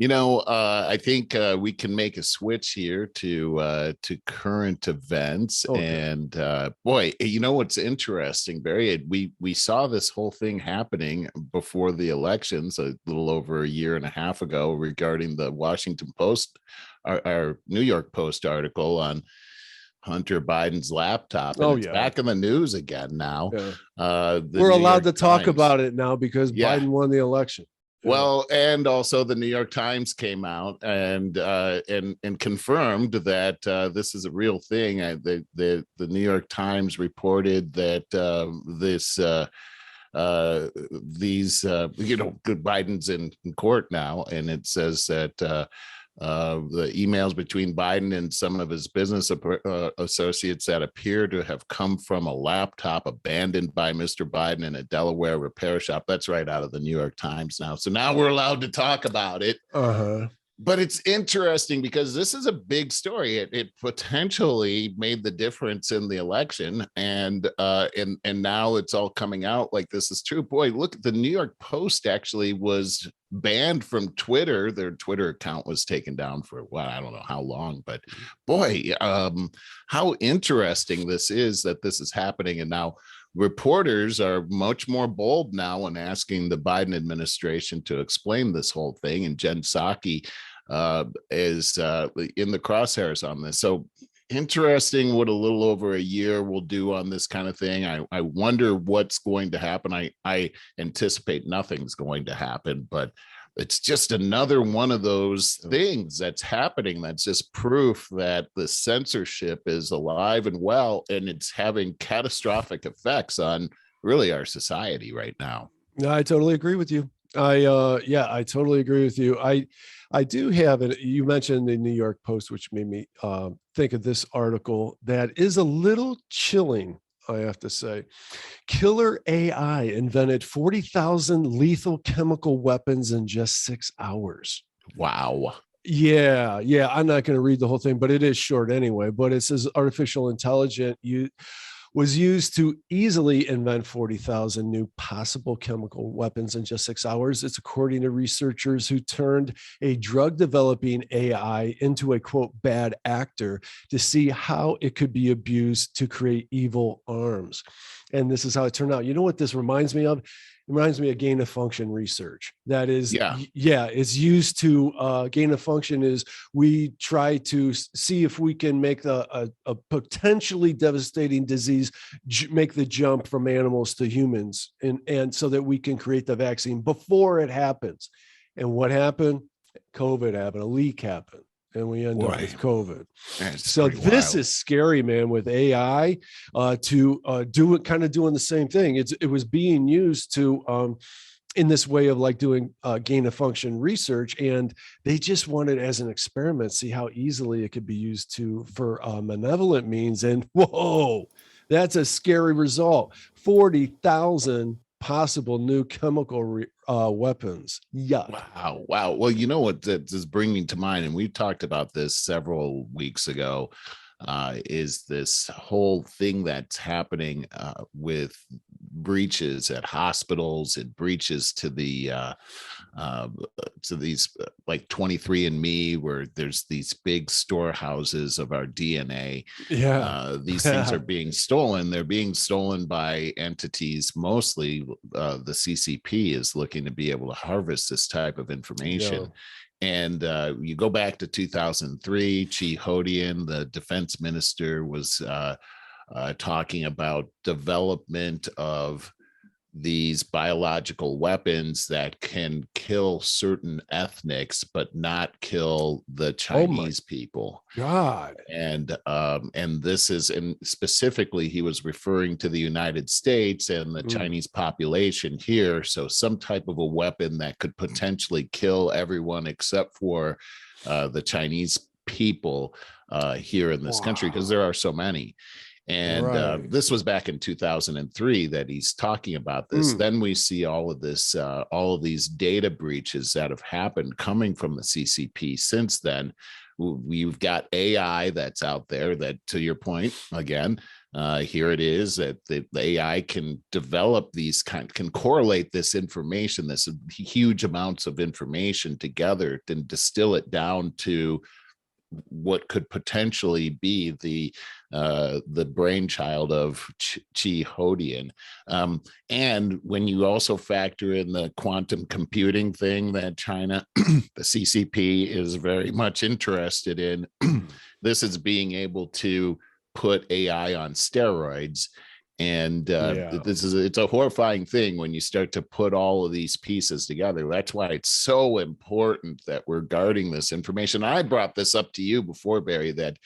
A: I think we can make a switch here to current events. Okay. And boy, what's interesting, Barry? We saw this whole thing happening before the elections a little over a year and a half ago regarding the Washington Post, our New York Post article on Hunter Biden's laptop. And it's back in the news again now.
B: Yeah. We're allowed to talk about it now because Biden won the election.
A: Well, and also the New York Times came out and confirmed that this is a real thing. The New York Times reported that good Biden's in court now, and it says that the emails between Biden and some of his business associates that appear to have come from a laptop abandoned by Mr. Biden in a Delaware repair shop. That's right out of the New York Times now. So now we're allowed to talk about it. But it's interesting because this is a big story. It potentially made the difference in the election, and now it's all coming out like this is true. Boy, look, the New York Post actually was banned from Twitter. Their Twitter account was taken down for I don't know how long, but boy, how interesting this is that this is happening. And now reporters are much more bold now in asking the Biden administration to explain this whole thing. And Jen Psaki is in the crosshairs on this. So interesting what a little over a year will do on this kind of thing. I wonder what's going to happen. I anticipate nothing's going to happen, but it's just another one of those things that's happening. That's just proof that the censorship is alive and well, and it's having catastrophic effects on really our society right now.
B: No, I totally agree with you. I totally agree with you. I do have it. You mentioned the New York Post, which made me think of this article that is a little chilling, I have to say. Killer AI invented 40,000 lethal chemical weapons in just 6 hours.
A: Wow.
B: Yeah. I'm not going to read the whole thing, but it is short anyway. But it says artificial intelligence was used to easily invent 40,000 new possible chemical weapons in just 6 hours. It's according to researchers who turned a drug developing AI into a quote bad actor to see how it could be abused to create evil arms. And this is how it turned out. You know what this reminds me of? It reminds me of gain of function research. That is, it's used to gain of function is we try to see if we can make a potentially devastating disease, make the jump from animals to humans, and so that we can create the vaccine before it happens. And what happened? COVID happened, a leak happened. And we end up with COVID. So this is scary, man, with AI to do it, kind of doing the same thing. It was being used to in this way of like doing gain of function research. And they just wanted as an experiment, see how easily it could be used for malevolent means. And whoa, that's a scary result. 40,000 possible new chemical weapons.
A: Yuck. Wow. Well, you know what that is bringing to mind, and we talked about this several weeks ago, is this whole thing that's happening with breaches at hospitals and breaches to the to these like 23andMe, where there's these big storehouses of our DNA. These things are being stolen. They're being stolen by entities. Mostly the CCP is looking to be able to harvest this type of information. And you go back to 2003, Chi Hodian, the defense minister, was talking about development of these biological weapons that can kill certain ethnics, but not kill the Chinese people.
B: God.
A: And this is, and specifically, he was referring to the United States and the Chinese population here. So some type of a weapon that could potentially kill everyone except for the Chinese people here in this country, because there are so many. And this was back in 2003 that he's talking about this. Then we see all of this, all of these data breaches that have happened coming from the CCP since then. We've got AI that's out there that, to your point, again, here it is, that the AI can develop these can correlate this information, this huge amounts of information together, and distill it down to what could potentially be the brainchild of Chi Hodian. And when you also factor in the quantum computing thing that China, the CCP, is very much interested in, this is being able to put AI on steroids. And it's a horrifying thing when you start to put all of these pieces together. That's why it's so important that we're guarding this information. I brought this up to you before, Barry, that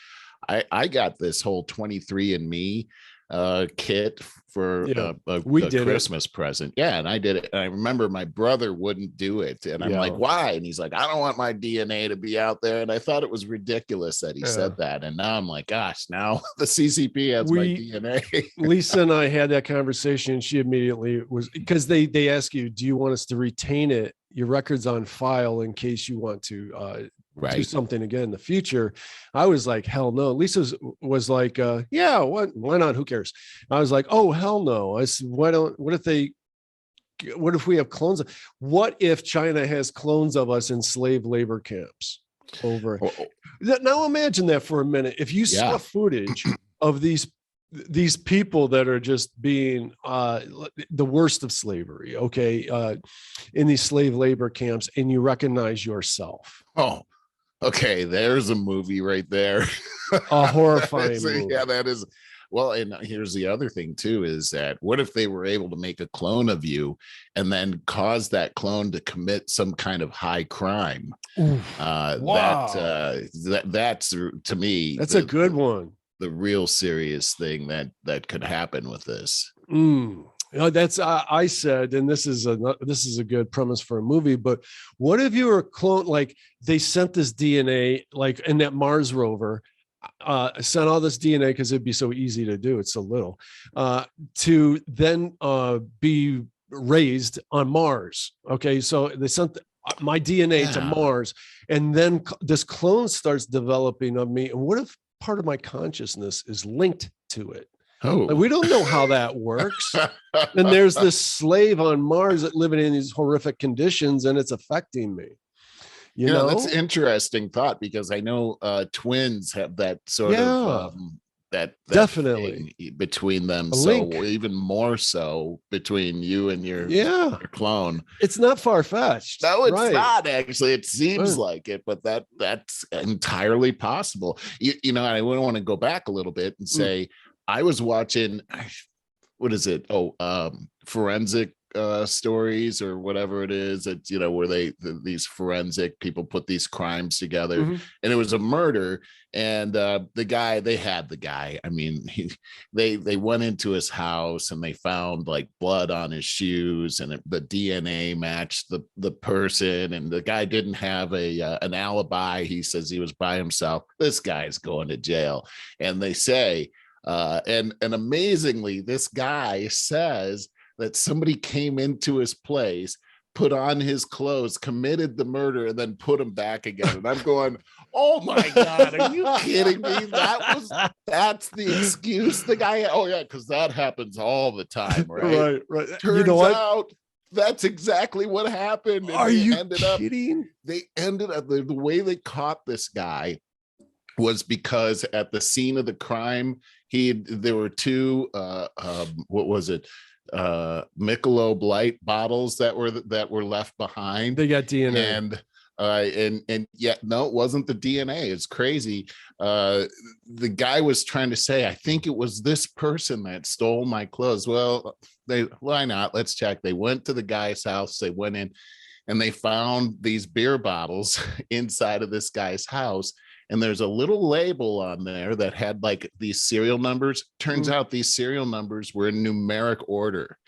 A: I got this whole 23andMe kit for a Christmas present. Yeah, and I did it. And I remember my brother wouldn't do it. And I'm like, why? And he's like, I don't want my DNA to be out there. And I thought it was ridiculous that he said that. And now I'm like, gosh, now the CCP has my DNA.
B: Lisa and I had that conversation. And she immediately was, because they ask you, do you want us to retain it, your records on file, in case you want to do something again in the future? I was like, hell no. Lisa was like, yeah, why not? Who cares? I was like, oh, hell no. I said, what if we have clones? What if China has clones of us in slave labor camps over? Now imagine that for a minute. If you saw footage of these people that are just being the worst of slavery, in these slave labor camps, and you recognize yourself.
A: Okay, there's a movie right there.
B: A horrifying movie.
A: Yeah, that is. Well, and here's the other thing too, is that what if they were able to make a clone of you and then cause that clone to commit some kind of high crime? Wow. That's, to me,
B: that's a good one.
A: The real serious thing that could happen with this.
B: That's I said, and this is a good premise for a movie, but what if you were a clone? Like, they sent this DNA, like in that Mars rover, sent all this DNA, because it'd be so easy to do, it's so little, to then be raised on Mars. Okay, so they sent my DNA to Mars, and then this clone starts developing of me. And what if part of my consciousness is linked to it? Like, we don't know how that works. And there's this slave on Mars that living in these horrific conditions, and it's affecting me. You know,
A: that's an interesting thought, because I know twins have that sort of that
B: definitely
A: between them.
B: Link.
A: So even more so between you and your clone.
B: It's not far-fetched.
A: No, it's not actually. It seems like it, but that's entirely possible. You know, I would want to go back a little bit and say, I was watching, what is it? Forensic stories or whatever it is. It's, you know, where these forensic people put these crimes together, and it was a murder. And they had the guy. I mean, they went into his house and they found like blood on his shoes, and the DNA matched the person. And the guy didn't have an alibi. He says he was by himself. This guy's going to jail. And they say, and amazingly, this guy says that somebody came into his place, put on his clothes, committed the murder, and then put him back again. And I'm going, oh my God, are you kidding me? That's the excuse the guy. Oh yeah, because that happens all the time, right?
B: Right.
A: Turns out that's exactly what happened.
B: And you kidding?
A: They ended up the way they caught this guy was because at the scene of the crime, there were two what was it? Michelob Light bottles that were left behind.
B: They got DNA.
A: And yet no, it wasn't the DNA. It's crazy. The guy was trying to say, I think it was this person that stole my clothes. Well, why not? Let's check. They went to the guy's house. They went in and they found these beer bottles inside of this guy's house. And there's a little label on there that had like these serial numbers. Turns out these serial numbers were in numeric order.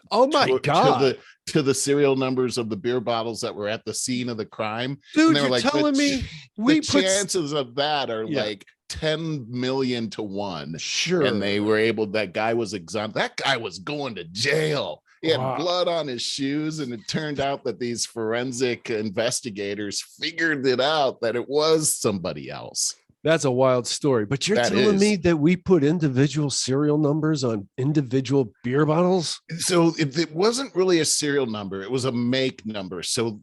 B: Oh my God.
A: To the serial numbers of the beer bottles that were at the scene of the crime.
B: Dude, you're telling me
A: the chances of that are like 10 million to 1.
B: Sure.
A: And they were able, that guy was exempt. That guy was going to jail. He had blood on his shoes, and it turned out that these forensic investigators figured it out that it was somebody else.
B: That's a wild story. But you're telling me that we put individual serial numbers on individual beer bottles?
A: So it wasn't really a serial number. It was a make number. So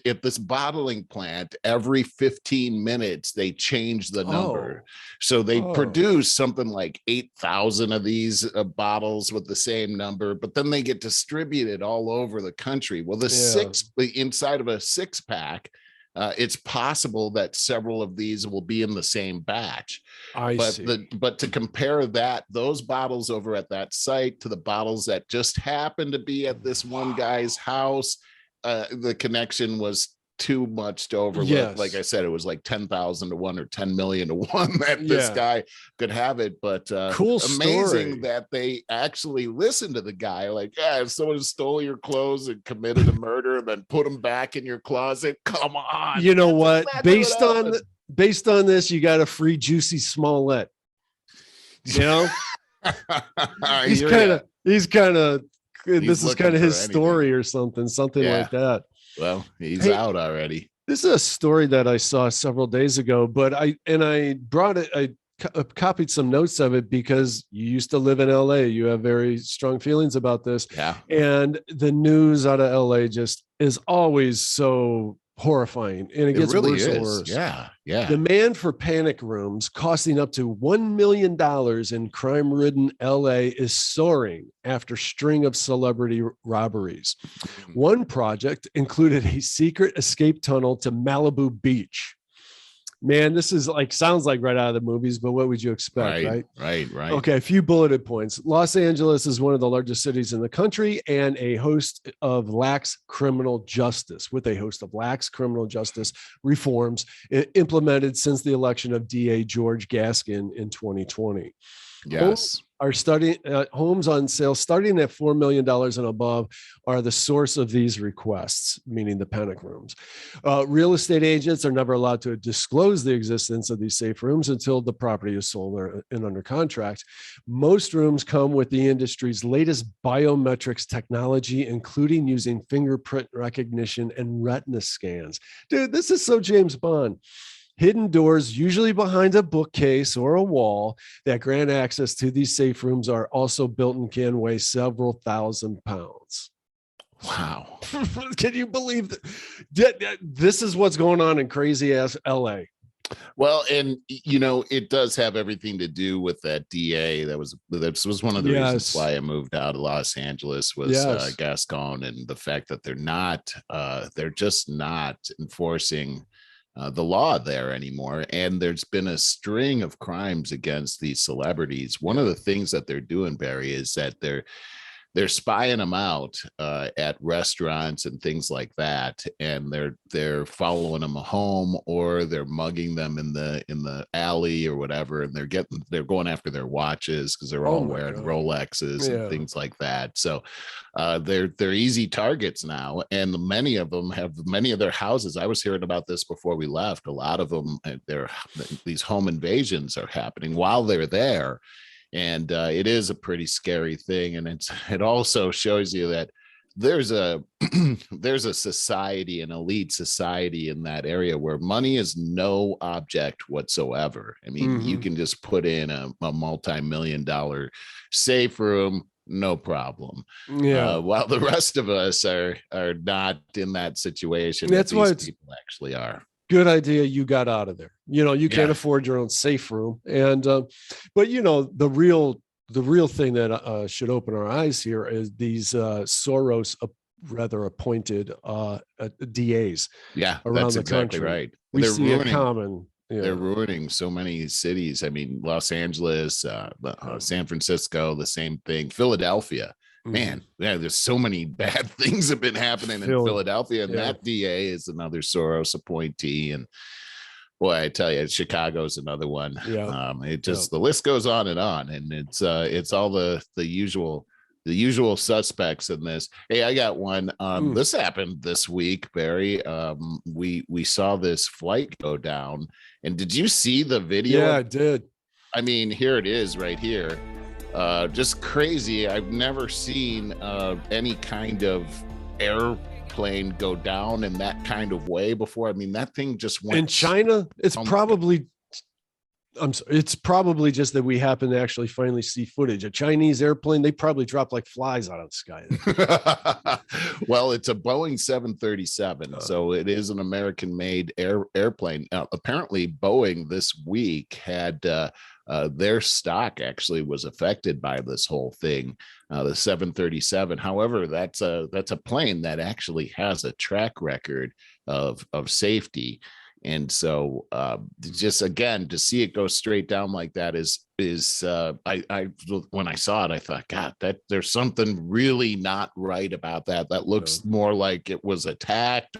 A: at this bottling plant, every 15 minutes, they change the number. So they produce something like 8,000 of these bottles with the same number, but then they get distributed all over the country. Well, inside of a 6-pack, it's possible that several of these will be in the same batch. But to compare those bottles over at that site to the bottles that just happened to be at this one guy's house, the connection was too much to overlook. Yes. Like I said, it was like 10,000 to 1 or 10 million to 1 that this guy could have it. But
B: cool
A: amazing
B: story.
A: That they actually listened to the guy. Like, if someone stole your clothes and committed a murder and then put them back in your closet, come on.
B: You know what? Based on this, you got a free Juicy Smollett. You know, he's kind of. This is kind of his story or something like that.
A: Well, he's out already.
B: This is a story that I saw several days ago, but I brought it. I copied some notes of it because you used to live in LA. You have very strong feelings about this.
A: Yeah.
B: And the news out of LA just is always so horrifying, and it gets worse and worse.
A: Yeah.
B: Demand for panic rooms costing up to $1 million in crime-ridden LA is soaring after string of celebrity robberies. One project included a secret escape tunnel to Malibu Beach. Man, this is sounds like right out of the movies, but what would you expect, right? Okay, a few bulleted points. Los Angeles is one of the largest cities in the country and a host of lax criminal justice reforms implemented since the election of DA George Gaskin in 2020.
A: Yes.
B: Homes on sale starting at $4 million and above are the source of these requests, meaning the panic rooms. Real estate agents are never allowed to disclose the existence of these safe rooms until the property is sold and under contract. Most rooms come with the industry's latest biometrics technology, including using fingerprint recognition and retina scans. Dude, this is so James Bond. Hidden doors, usually behind a bookcase or a wall, that grant access to these safe rooms are also built and can weigh several thousand pounds.
A: Wow.
B: Can you believe that? This is what's going on in crazy ass LA.
A: Well, and it does have everything to do with that DA. That was one of the reasons why I moved out of Los Angeles was Gascon, and the fact that they're just not enforcing the law there anymore. And there's been a string of crimes against these celebrities. One of the things that they're doing, Barry, is that they're spying them out at restaurants and things like that, and they're following them home, or they're mugging them in the alley or whatever, and they're going after their watches because they're all wearing Rolexes and things like that. So they're easy targets now, and many of them have many of their houses. I was hearing about this before we left. A lot of them, these home invasions are happening while they're there. And it is a pretty scary thing. And it also shows you that there's a there's a society, an elite society in that area where money is no object whatsoever. I mean, you can just put in a multi-million-dollar safe room, no problem.
B: Yeah.
A: While the rest of us are not in that situation.
B: That's why it's
A: people actually are.
B: Good idea you got out of there. You can't afford your own safe room. And but the real thing that should open our eyes here is these Soros rather appointed DAs.
A: Yeah,
B: around
A: that's
B: the
A: exactly
B: country.
A: right.
B: We see a common.
A: They're ruining so many cities. I mean, Los Angeles, San Francisco, the same thing. Philadelphia, man, there's so many bad things have been happening in Philadelphia, and that DA is another Soros appointee. And boy, I tell you, Chicago's another one.
B: Yeah,
A: it just the list goes on, and it's all the usual suspects in this. Hey, I got one. This happened this week, Barry. We saw this flight go down, and did you see the video?
B: Yeah, I did.
A: I mean, here it is right here. Just crazy. I've never seen any kind of airplane go down in that kind of way before. I mean, that thing just went
B: in China. It's probably it's probably just that we happen to actually finally see footage. A Chinese airplane, they probably dropped like flies out of the sky.
A: Well, it's a Boeing 737, so it is an American-made airplane. Apparently, Boeing this week had their stock actually was affected by this whole thing. The 737. However, that's a plane that actually has a track record of safety. And so just again to see it go straight down like that is I when I saw it, I thought, God, that there's something really not right about that. That looks more like it was attacked.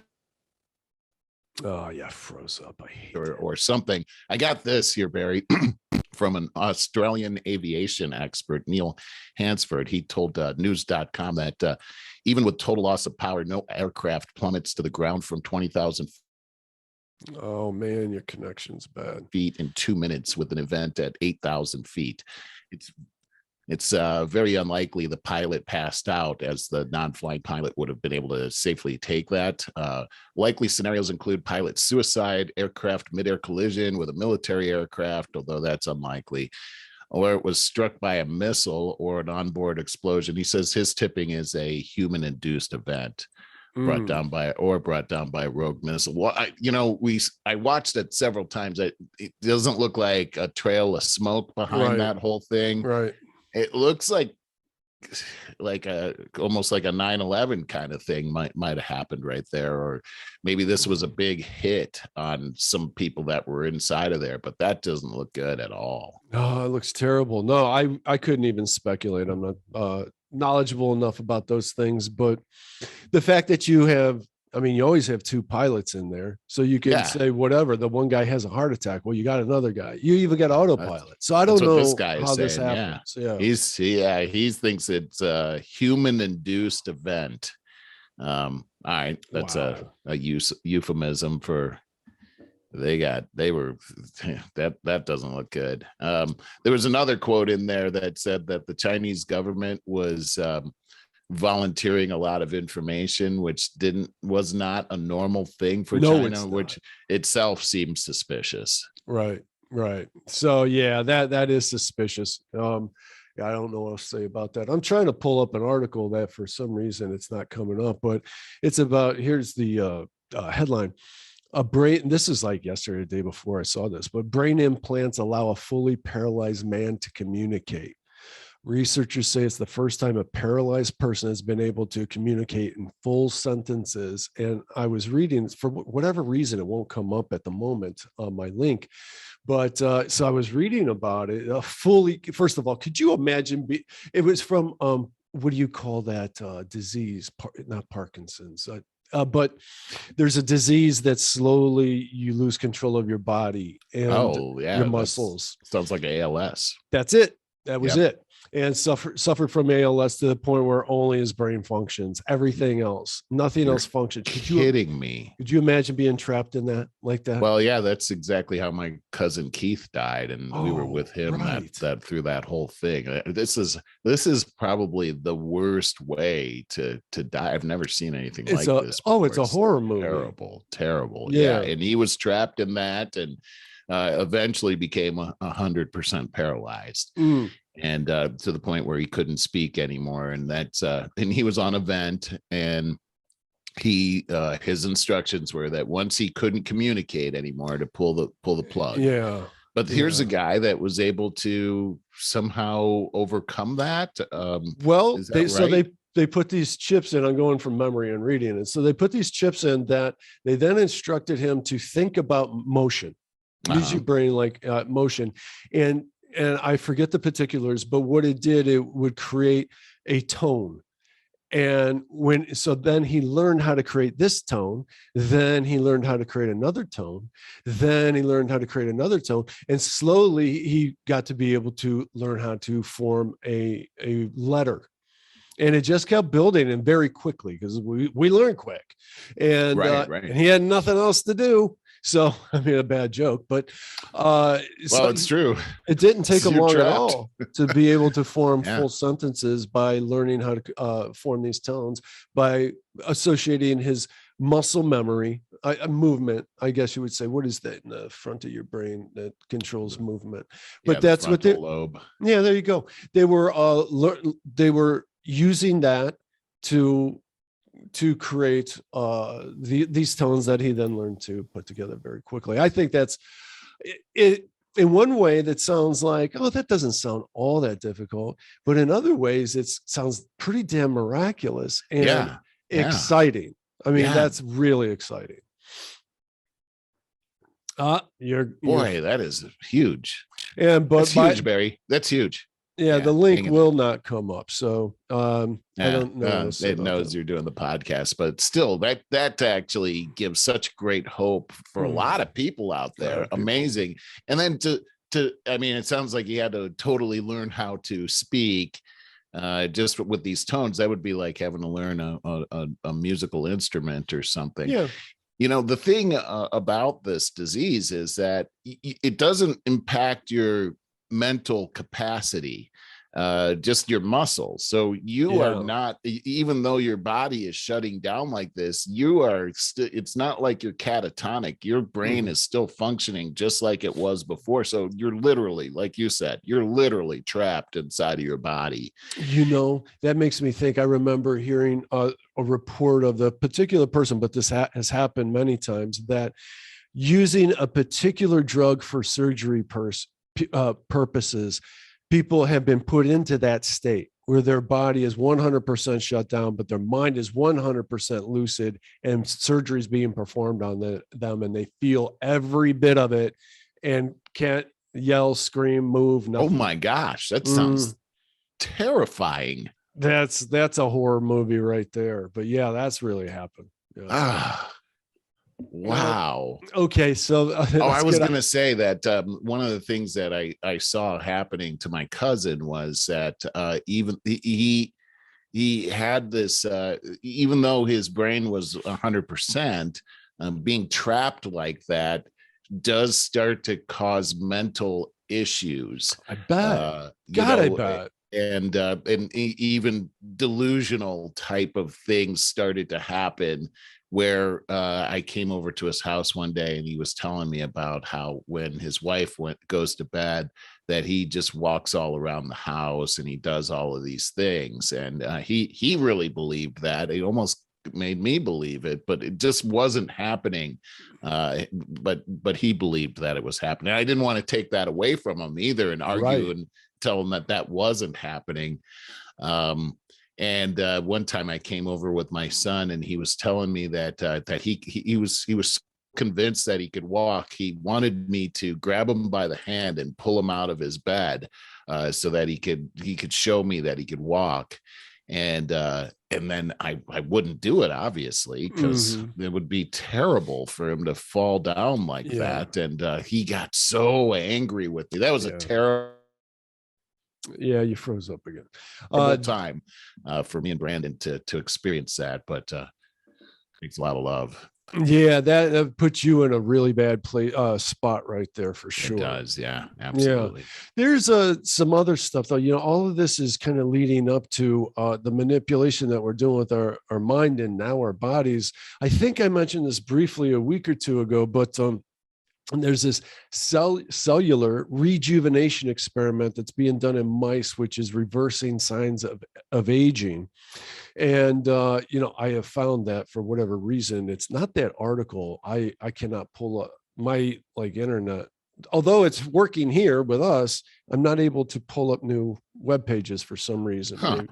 B: Oh yeah, froze up. I hate
A: or something. I got this here, Barry, from an Australian aviation expert, Neil Hansford. He told news.com that even with total loss of power, no aircraft plummets to the ground from 20,000
B: Oh man, your connection's bad.
A: feet in 2 minutes with an event at 8,000 feet. It's very unlikely the pilot passed out, as the non-flying pilot would have been able to safely take that. Likely scenarios include pilot suicide, aircraft mid-air collision with a military aircraft, although that's unlikely, or it was struck by a missile or an onboard explosion. He says his tipping is a human-induced event. Brought down by a rogue missile. Well, I watched it several times. It doesn't look like a trail of smoke behind that whole thing.
B: Right.
A: It looks like almost like a 9/11 kind of thing might have happened right there, or maybe this was a big hit on some people that were inside of there. But that doesn't look good at all.
B: Oh, it looks terrible. No, I couldn't even speculate. I'm not knowledgeable enough about those things, but the fact that you always have two pilots in there, so you can say whatever. The one guy has a heart attack, well, you got another guy. You even got autopilot. So I don't know
A: this guy
B: how this
A: saying,
B: happens.
A: He thinks it's a human-induced event. All right, that's a euphemism for that doesn't look good. There was another quote in there that said that the Chinese government was volunteering a lot of information, which was not a normal thing for China, which itself seems suspicious.
B: Right. So yeah, that is suspicious. I don't know what else to say about that. I'm trying to pull up an article that for some reason it's not coming up, but it's about, here's the headline. This is like yesterday, the day before I saw this, but brain implants allow a fully paralyzed man to communicate. Researchers say it's the first time a paralyzed person has been able to communicate in full sentences. And I was reading, for whatever reason, it won't come up at the moment on my link. But so I was reading about it first of all, could you imagine? It was from, what do you call that disease? Not Parkinson's. But there's a disease that slowly you lose control of your body and your muscles.
A: Sounds like ALS.
B: That's it. That was it. and suffered from ALS to the point where only his brain functions. Everything else, nothing else functions.
A: Kidding me?
B: Could you imagine being trapped in that like that?
A: Well, yeah, that's exactly how my cousin Keith died, and we were with him that through that whole thing. This is probably the worst way to die. I've never seen anything like this before.
B: It's a horror movie.
A: Terrible. Yeah, and he was trapped in that, and eventually became 100% paralyzed. And to the point where he couldn't speak anymore. And that's and he was on a vent, and his instructions were that once he couldn't communicate anymore, to pull the plug.
B: Yeah.
A: But here's a guy that was able to somehow overcome that.
B: They put these chips in. I'm going from memory and reading it. So they put these chips in that they then instructed him to think about motion. Use your brain like motion. And I forget the particulars, but what it did, it would create a tone. And then he learned how to create this tone. Then he learned how to create another tone. Then he learned how to create another tone. And slowly he got to be able to learn how to form a letter. And it just kept building, and very quickly, because we learn quick. And, and he had nothing else to do. So, I mean, a bad joke, but
A: it's true.
B: It didn't take him long at all to be able to form full sentences by learning how to form these tones, by associating his muscle memory, movement, I guess you would say. What is that in the front of your brain that controls movement? But that's what they lobe. Yeah, there you go. They were using that to create these tones that he then learned to put together very quickly. I think that's it. In one way, that sounds like, oh, that doesn't sound all that difficult, but in other ways, it sounds pretty damn miraculous and exciting. I mean, that's really exciting.
A: That is huge.
B: That's
A: huge, Barry. That's huge.
B: Yeah, the link will not come up. So I don't know.
A: It knows you're doing the podcast, but still, that actually gives such great hope for a lot of people out there. Amazing. And then I mean, it sounds like you had to totally learn how to speak just with these tones. That would be like having to learn a musical instrument or something. Yeah. You know, the thing about this disease is that it doesn't impact your mental capacity, just your muscles. So you are not, even though your body is shutting down like this, it's not like you're catatonic. Your brain is still functioning just like it was before. So you're literally, like you said, you're literally trapped inside of your body.
B: You know, that makes me think, I remember hearing a report of the particular person, but this has happened many times, that using a particular drug for surgery purposes, people have been put into that state where their body is 100% shut down, but their mind is 100% lucid, and surgery is being performed on them, and they feel every bit of it and can't yell, scream, move, nothing.
A: Oh my gosh, that sounds terrifying.
B: That's a horror movie right there. But yeah, that's really happened.
A: Wow.
B: Okay, so
A: I was going to say that one of the things that I saw happening to my cousin was that even he had this, even though his brain was 100%, being trapped like that does start to cause mental issues.
B: I bet. I bet.
A: And even delusional type of things started to happen, where I came over to his house one day, and he was telling me about how when his wife goes to bed, that he just walks all around the house and he does all of these things. And he really believed that. It almost made me believe it, but it just wasn't happening. But he believed that it was happening. I didn't want to take that away from him either and argue and tell him that wasn't happening. And one time I came over with my son, and he was telling me that he was convinced that he could walk. He wanted me to grab him by the hand and pull him out of his bed, so that he could show me that he could walk. And then I wouldn't do it, obviously, because it would be terrible for him to fall down like that. And he got so angry with me. That was a terrible.
B: Yeah, you froze up again.
A: Time for me and Brandon to experience that, but takes a lot of love.
B: Yeah, that puts you in a really bad spot right there for sure.
A: It does, yeah, absolutely.
B: Yeah. There's some other stuff though. All of this is kind of leading up to the manipulation that we're doing with our mind and now our bodies. I think I mentioned this briefly a week or two ago, but and there's this cellular rejuvenation experiment that's being done in mice, which is reversing signs of aging. And, I have found that for whatever reason, it's not that article. I cannot pull up my internet. Although it's working here with us, I'm not able to pull up new web pages for some reason.
A: Huh.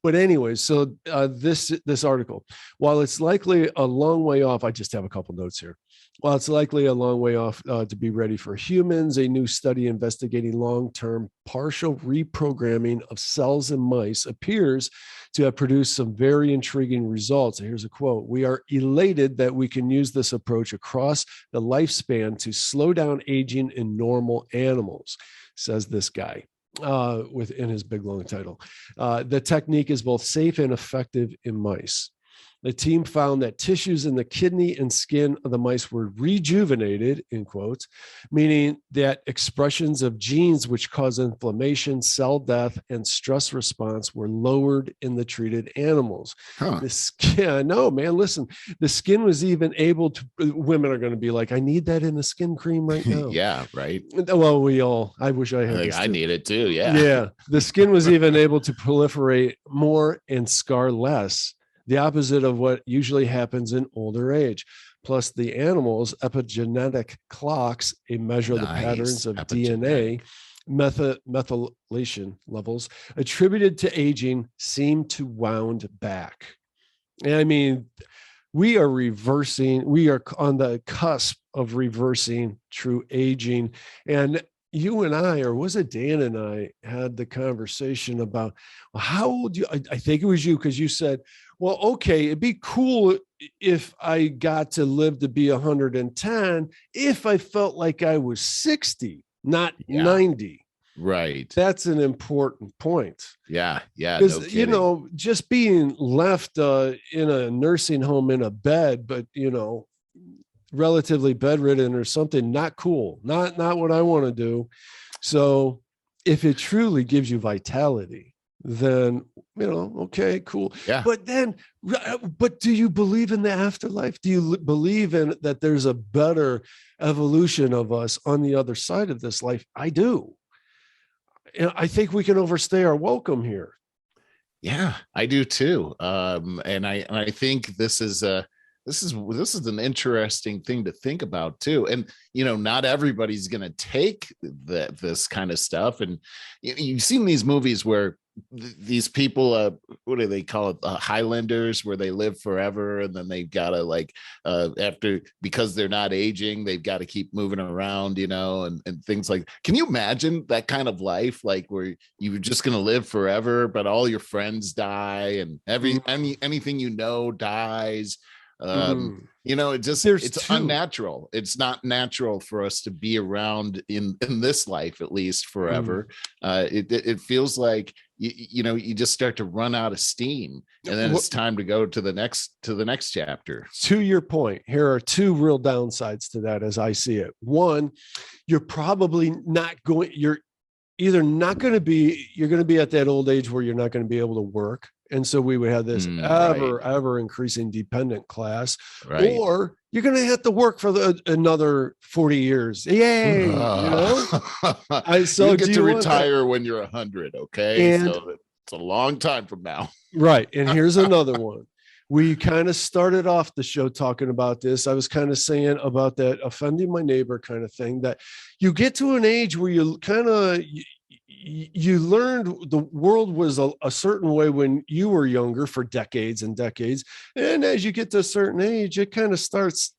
B: But anyway, so this article, while it's likely a long way off, I just have a couple notes here. While it's likely a long way off to be ready for humans, a new study investigating long-term partial reprogramming of cells in mice appears to have produced some very intriguing results. Here's a quote: "We are elated that we can use this approach across the lifespan to slow down aging in normal animals," says this guy within his big long title. The technique is both safe and effective in mice. The team found that tissues in the kidney and skin of the mice were rejuvenated, in quotes, meaning that expressions of genes which cause inflammation, cell death, and stress response were lowered in the treated animals.
A: Huh.
B: The skin, no, man, listen, the skin was even able to, women are going to be like, I need that in the skin cream right now.
A: Yeah, right.
B: Well, I wish I had.
A: I need it too. Yeah.
B: Yeah. The skin was even able to proliferate more and scar less, the opposite of what usually happens in older age. Plus, the animal's epigenetic clocks, a measure of the patterns of DNA, methylation levels attributed to aging, seem to wound back. And I mean, we are on the cusp of reversing true aging. And you and I, or was it Dan and I, had the conversation about, well, how old you, I think it was you, because you said, well, okay, it'd be cool if I got to live to be 110 if I felt like I was 60, not 90.
A: Right.
B: That's an important point.
A: Yeah. Yeah.
B: Because, just being left in a nursing home in a bed, but, relatively bedridden or something, not cool, not what I want to do. So if it truly gives you vitality, then, okay, cool.
A: Yeah.
B: But do you believe in the afterlife? Do you believe in that there's a better evolution of us on the other side of this life? I do. And I think we can overstay our welcome here.
A: Yeah, I do too. And I think this is an interesting thing to think about too. And, not everybody's going to take this kind of stuff. And you've seen these movies where these people, what do they call it? Highlanders, where they live forever. And then they've got to because they're not aging, they've got to keep moving around, and things like, can you imagine that kind of life? Like where you're just going to live forever, but all your friends die and anything dies. It's unnatural. It's not natural for us to be around in this life, at least forever. It feels like you just start to run out of steam, and then it's time to go to the next chapter.
B: To your point, here are two real downsides to that as I see it. One, you're probably you're going to be at that old age where you're not going to be able to work. And so we would have this ever increasing dependent class, or you're going to have to work for another 40 years. Yay.
A: So you get to retire when you're 100. Okay. So it's a long time from now.
B: Right. And here's another one. We kind of started off the show talking about this. I was kind of saying about that offending my neighbor kind of thing, that you get to an age where you learned the world was a certain way when you were younger for decades and decades. And as you get to a certain age, it kind of starts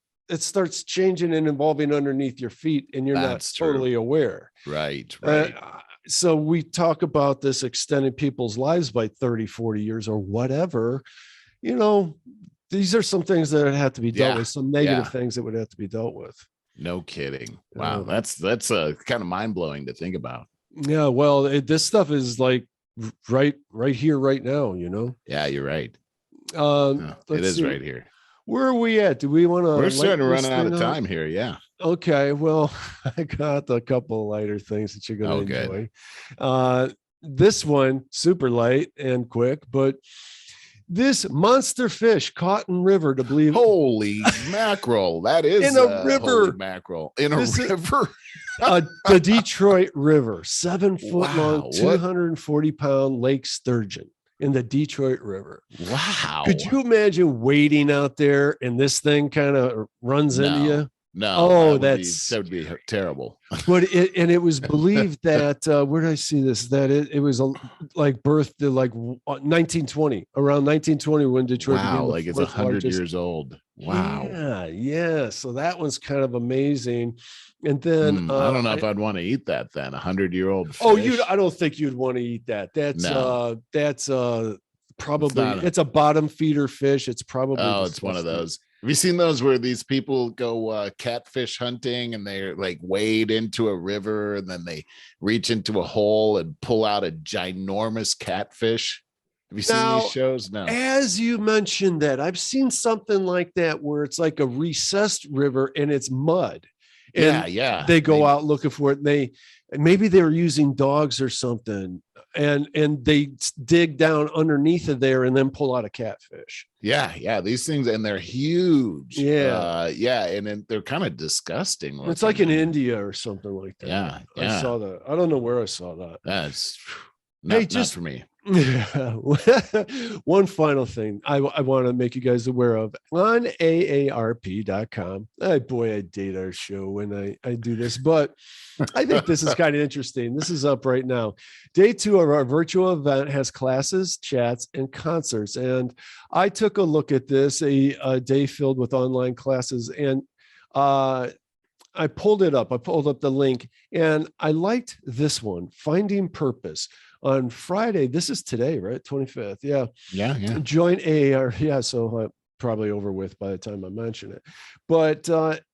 B: changing and evolving underneath your feet, and you're not totally aware.
A: Right.
B: So we talk about this extending people's lives by 30, 40 years or whatever. These are some things that have to be dealt with, some negative things that would have to be dealt with.
A: No kidding. Wow. That's kind of mind blowing to think about.
B: Yeah, well, this stuff is like right here, right now,
A: Yeah, you're right. It
B: Let's
A: is
B: see.
A: right here.
B: Where are we at? Do we want to?
A: We're starting to run out of time here. Yeah.
B: Okay. Well, I got a couple of lighter things that you're going to enjoy. This one, super light and quick, but this monster fish caught in river to believe.
A: Holy mackerel. That is
B: in a river.
A: Holy mackerel. In a river.
B: The Detroit River, 7 foot long, 240-pound lake sturgeon in the Detroit River.
A: Wow.
B: Could you imagine wading out there and this thing kind of runs into you?
A: No. That would be terrible.
B: But it was believed that where did I see this? That it was like birthed in like 1920, around 1920 when Detroit.
A: Wow, like it's 100 years old. Wow.
B: Yeah. So that one's kind of amazing. And then
A: I don't know if I'd want to eat that then. 100-year-old fish.
B: Oh, I don't think you'd want to eat that. That's probably it's a bottom feeder fish. It's probably
A: it's one of those. Have you seen those where these people go catfish hunting and they're like wade into a river and then they reach into a hole and pull out a ginormous catfish? Have you seen these shows? No.
B: As you mentioned that, I've seen something like that where it's like a recessed river and it's mud. And they go out looking for it. And maybe they were using dogs or something, and they dig down underneath of there and then pull out a catfish.
A: Yeah. These things, and they're huge. And then they're kind of disgusting.
B: It's like in India or something like that.
A: Yeah.
B: I saw that. I don't know where I saw that.
A: That's not for me.
B: One final thing I want to make you guys aware of on AARP.com. Boy, I date our show when I do this, but I think this is kind of interesting. This is up right now. Day 2 of our virtual event has classes, chats, and concerts. And I took a look at this, a day filled with online classes, and I pulled it up. I pulled up the link, and I liked this one, Finding Purpose. On Friday, this is today, right? 25th. Yeah. Join AAR. Yeah. So probably over with by the time I mention it. But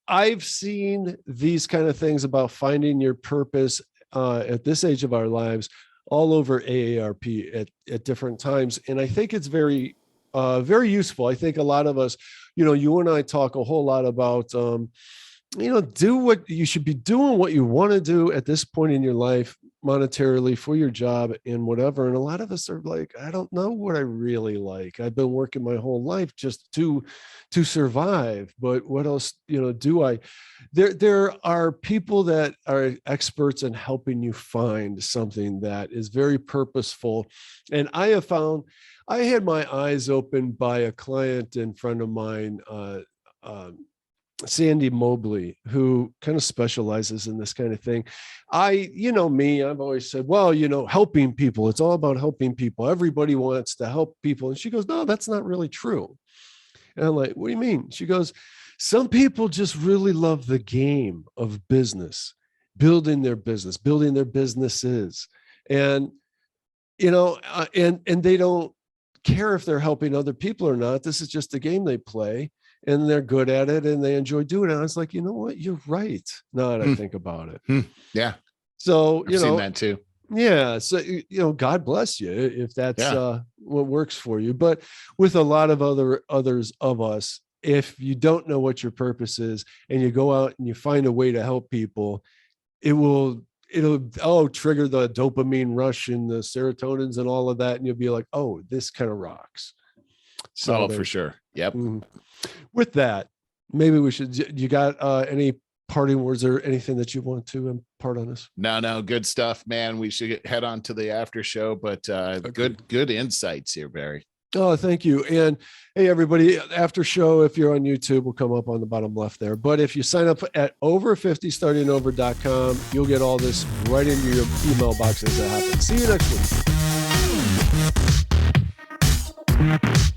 B: I've seen these kind of things about finding your purpose at this age of our lives all over AARP at different times. And I think it's very, very useful. I think a lot of us, you and I talk a whole lot about, do what you should be doing, what you want to do at this point in your life, monetarily, for your job and whatever. And a lot of us are like, I don't know what I really like. I've been working my whole life just to survive, but what else, do I? There are people that are experts in helping you find something that is very purposeful. And I have found, I had my eyes opened by a client and friend of mine, Sandy Mobley, who kind of specializes in this kind of thing. I've always said, well, helping people, it's all about helping people. Everybody wants to help people. And she goes, no, that's not really true. And I'm like, what do you mean? She goes, some people just really love the game of business, building their businesses. And, and they don't care if they're helping other people or not. This is just a game they play. And they're good at it and they enjoy doing it. I was like, you know what? You're right. Now that I think about it.
A: Yeah.
B: So,
A: I've seen that too.
B: Yeah. So, God bless you if that's what works for you. But with a lot of others of us, if you don't know what your purpose is and you go out and you find a way to help people, it'll trigger the dopamine rush and the serotonins and all of that. And you'll be like, oh, this kind of rocks.
A: So for sure. Yep.
B: With that, maybe we should, you got any parting words or anything that you want to impart on us?
A: No, good stuff, man. We should head on to the after show, but good insights here, Barry.
B: Oh, thank you. And hey, everybody, after show, if you're on YouTube, will come up on the bottom left there. But if you sign up at over50startingover.com, you'll get all this right into your email box as it happens. See you next week.